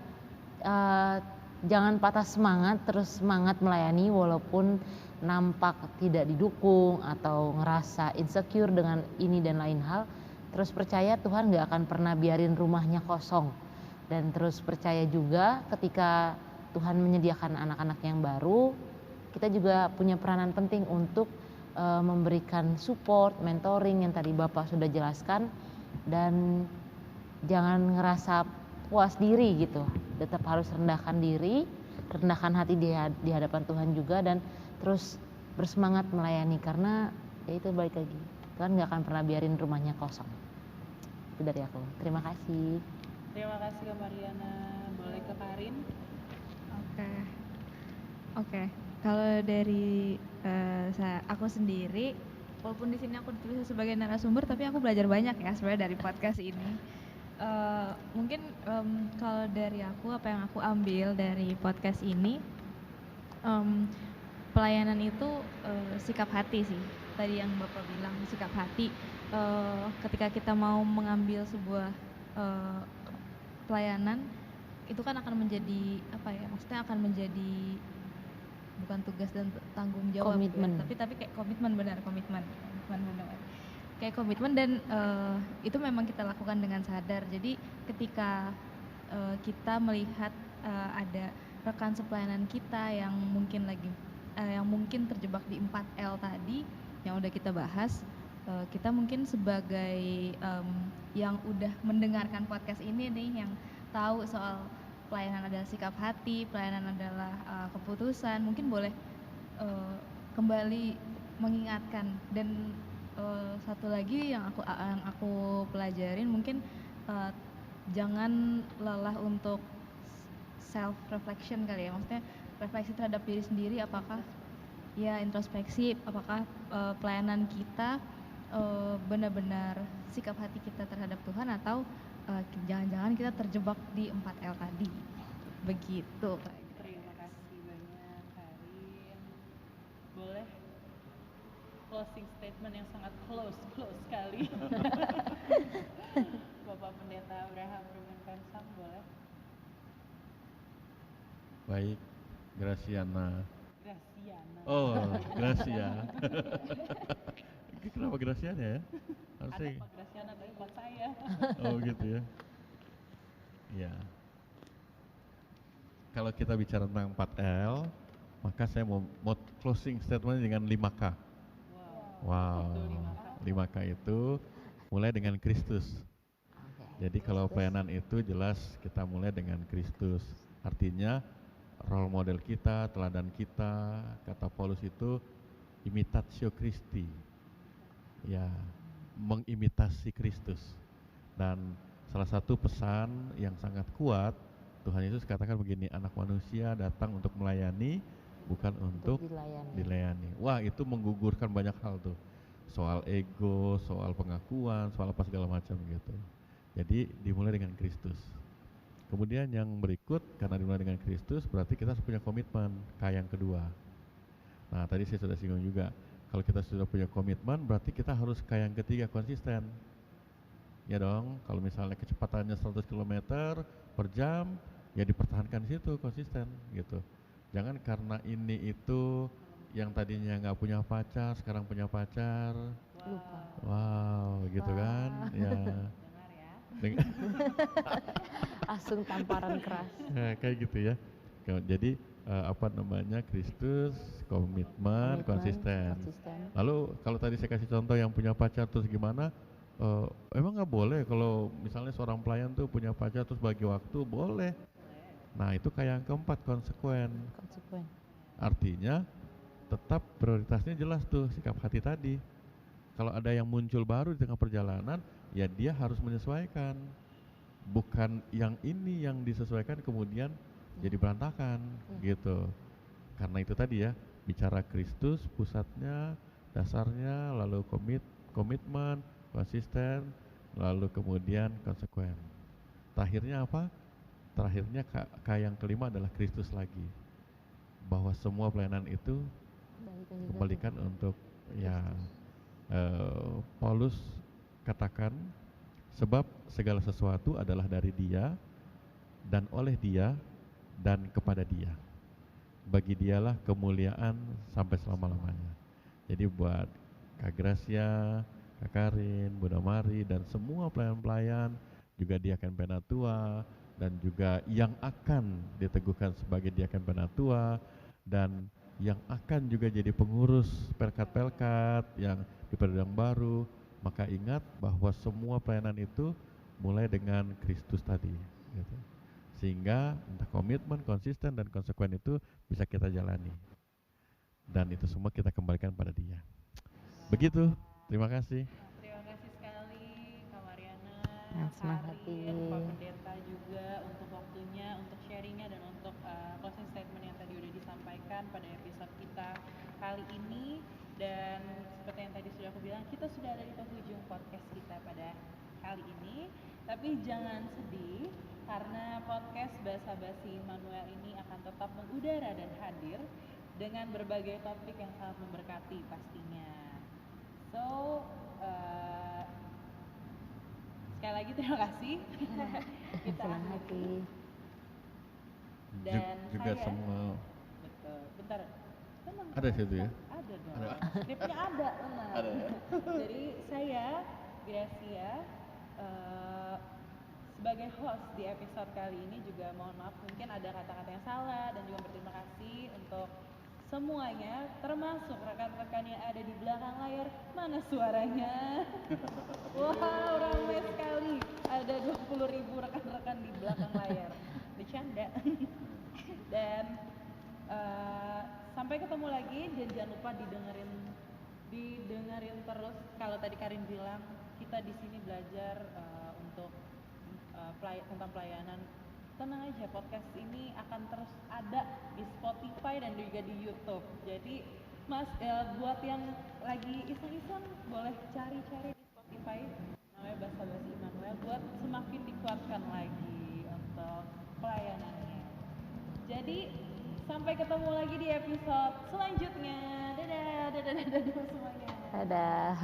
jangan patah semangat, terus semangat melayani walaupun nampak tidak didukung atau ngerasa insecure dengan ini dan lain hal, terus percaya Tuhan gak akan pernah biarin rumahnya kosong. Dan terus percaya juga ketika Tuhan menyediakan anak-anak yang baru, kita juga punya peranan penting untuk memberikan support, mentoring yang tadi Bapak sudah jelaskan, dan jangan ngerasa puas diri gitu, tetap harus rendahkan diri, rendahkan hati di hadapan Tuhan juga, dan terus bersemangat melayani, karena ya itu balik lagi, Tuhan gak akan pernah biarin rumahnya kosong. Itu dari aku. Terima kasih. Terima kasih Kak Mariana. Boleh ke Karin? Oke. Kalau dari aku sendiri, walaupun di sini aku ditulis sebagai narasumber, tapi aku belajar banyak ya sebenarnya dari podcast ini. Mungkin kalau dari aku, apa yang aku ambil dari podcast ini, pelayanan itu sikap hati sih. Tadi yang Bapak bilang sikap hati. Ketika kita mau mengambil sebuah pelayanan, itu kan akan menjadi maksudnya akan menjadi bukan tugas dan tanggung jawab, komitmen. Tapi kayak komitmen benar. Kayak komitmen, dan itu memang kita lakukan dengan sadar. Jadi ketika kita melihat ada rekan sepelayanan kita yang mungkin terjebak di 4L tadi yang udah kita bahas, kita mungkin sebagai yang udah mendengarkan podcast ini nih, yang tahu soal pelayanan adalah sikap hati, pelayanan adalah keputusan, mungkin boleh kembali mengingatkan. Dan satu lagi yang aku pelajarin, mungkin jangan lelah untuk self reflection kali ya, maksudnya refleksi terhadap diri sendiri, apakah ya introspeksi, apakah pelayanan kita benar-benar sikap hati kita terhadap Tuhan, atau jangan-jangan kita terjebak di 4L tadi. Begitu. Terima kasih banyak Karin. Boleh closing statement yang sangat close sekali. Bapak Pendeta Abraham Ruben Pensang, boleh? Baik, Graciana. Oh, Gracia. Kenapa Graciana ya? Harusnya. Pak Graciana tapi buat saya. Oh gitu ya. Ya. Kalau kita bicara tentang 4L, maka saya mau closing statement dengan 5K. Wow. 5K itu mulai dengan Kristus. Jadi kalau pelayanan itu jelas kita mulai dengan Kristus. Artinya role model kita, teladan kita, kata Paulus itu imitatio Christi. Ya, mengimitasi Kristus. Dan salah satu pesan yang sangat kuat, Tuhan Yesus katakan begini, anak manusia datang untuk melayani, bukan untuk dilayani. Wah, itu menggugurkan banyak hal tuh. Soal ego, soal pengakuan, soal apa segala macam gitu. Jadi dimulai dengan Kristus. Kemudian yang berikut, karena dimulai dengan Kristus, berarti kita harus punya komitmen, K yang kedua. Nah, tadi saya sudah singgung juga, kalau kita sudah punya komitmen, berarti kita harus K yang ketiga, konsisten. Ya dong, kalau misalnya kecepatannya 100 km per jam, ya dipertahankan di situ, konsisten gitu. Jangan karena ini itu yang tadinya nggak punya pacar, sekarang punya pacar. Wow, gitu kan? Ya. Langsung tamparan keras. Kayak gitu ya. Jadi Kristus, komitmen, konsisten. Lalu kalau tadi saya kasih contoh yang punya pacar terus gimana? Emang nggak boleh kalau misalnya seorang pelayan tuh punya pacar terus bagi waktu? Boleh. Nah itu kayak yang keempat, konsekuen. Artinya tetap prioritasnya jelas tuh, sikap hati tadi. Kalau ada yang muncul baru di tengah perjalanan, ya dia harus menyesuaikan. Bukan yang ini yang disesuaikan kemudian jadi berantakan gitu. Karena itu tadi ya, bicara Kristus pusatnya, dasarnya, lalu komitmen, konsisten, lalu kemudian konsekuen. Terakhirnya apa? Terakhirnya K yang kelima adalah Kristus lagi. Bahwa semua pelayanan itu kembalikan untuk ya Paulus katakan, sebab segala sesuatu adalah dari Dia dan oleh Dia dan kepada Dia. bagi dialah kemuliaan sampai selama-lamanya. Jadi buat Kak Gracia, Kak Karin, Bunda Mari, dan semua pelayan-pelayan, juga Diaken Penatua, dan juga yang akan diteguhkan sebagai Diaken Penatua, dan yang akan juga jadi pengurus pelkat-pelkat yang di periode yang baru, maka ingat bahwa semua pelayanan itu mulai dengan Kristus tadi, gitu. Sehingga entah komitmen, konsisten, dan konsekuen itu bisa kita jalani. Dan itu semua kita kembalikan pada Dia. Begitu, terima kasih. Terima kasih sekali Kak Mariana, Semangat Karin, Pak Pendeta juga untuk waktunya, untuk sharingnya dan untuk closing statement yang tadi udah disampaikan pada episode kita kali ini. Dan seperti yang tadi sudah aku bilang, kita sudah ada di penghujung podcast kita pada kali ini. Tapi jangan sedih, karena podcast Basa Basi Immanuel ini akan tetap mengudara dan hadir dengan berbagai topik yang sangat memberkati pastinya. So, sekali lagi terima kasih. Kita akhiri. Dan juga saya, semua betul, bentar. Tenang, ada situ ya. ada dong. Skripnya ada, tenang. Ada ya? Jadi saya, Gracia, sebagai host di episode kali ini juga mohon maaf mungkin ada kata-kata yang salah, dan juga berterima kasih untuk semuanya, termasuk rekan-rekan yang ada di belakang layar. Mana suaranya? Wow, ramai sekali. Ada 20.000 rekan-rekan di belakang layar. Bercanda. Dan sampai ketemu lagi, dan jangan lupa didengerin terus. Kalau tadi Karin bilang, kita di sini belajar untuk tentang pelayanan. Tenang aja, podcast ini akan terus ada di Spotify dan juga di YouTube. Jadi Mas, buat yang lagi iseng-iseng boleh cari-cari di Spotify, namanya Basa Basi Immanuel, buat semakin dikuatkan lagi untuk pelayanannya. Jadi sampai ketemu lagi di episode selanjutnya. Dadah semuanya. Dadah.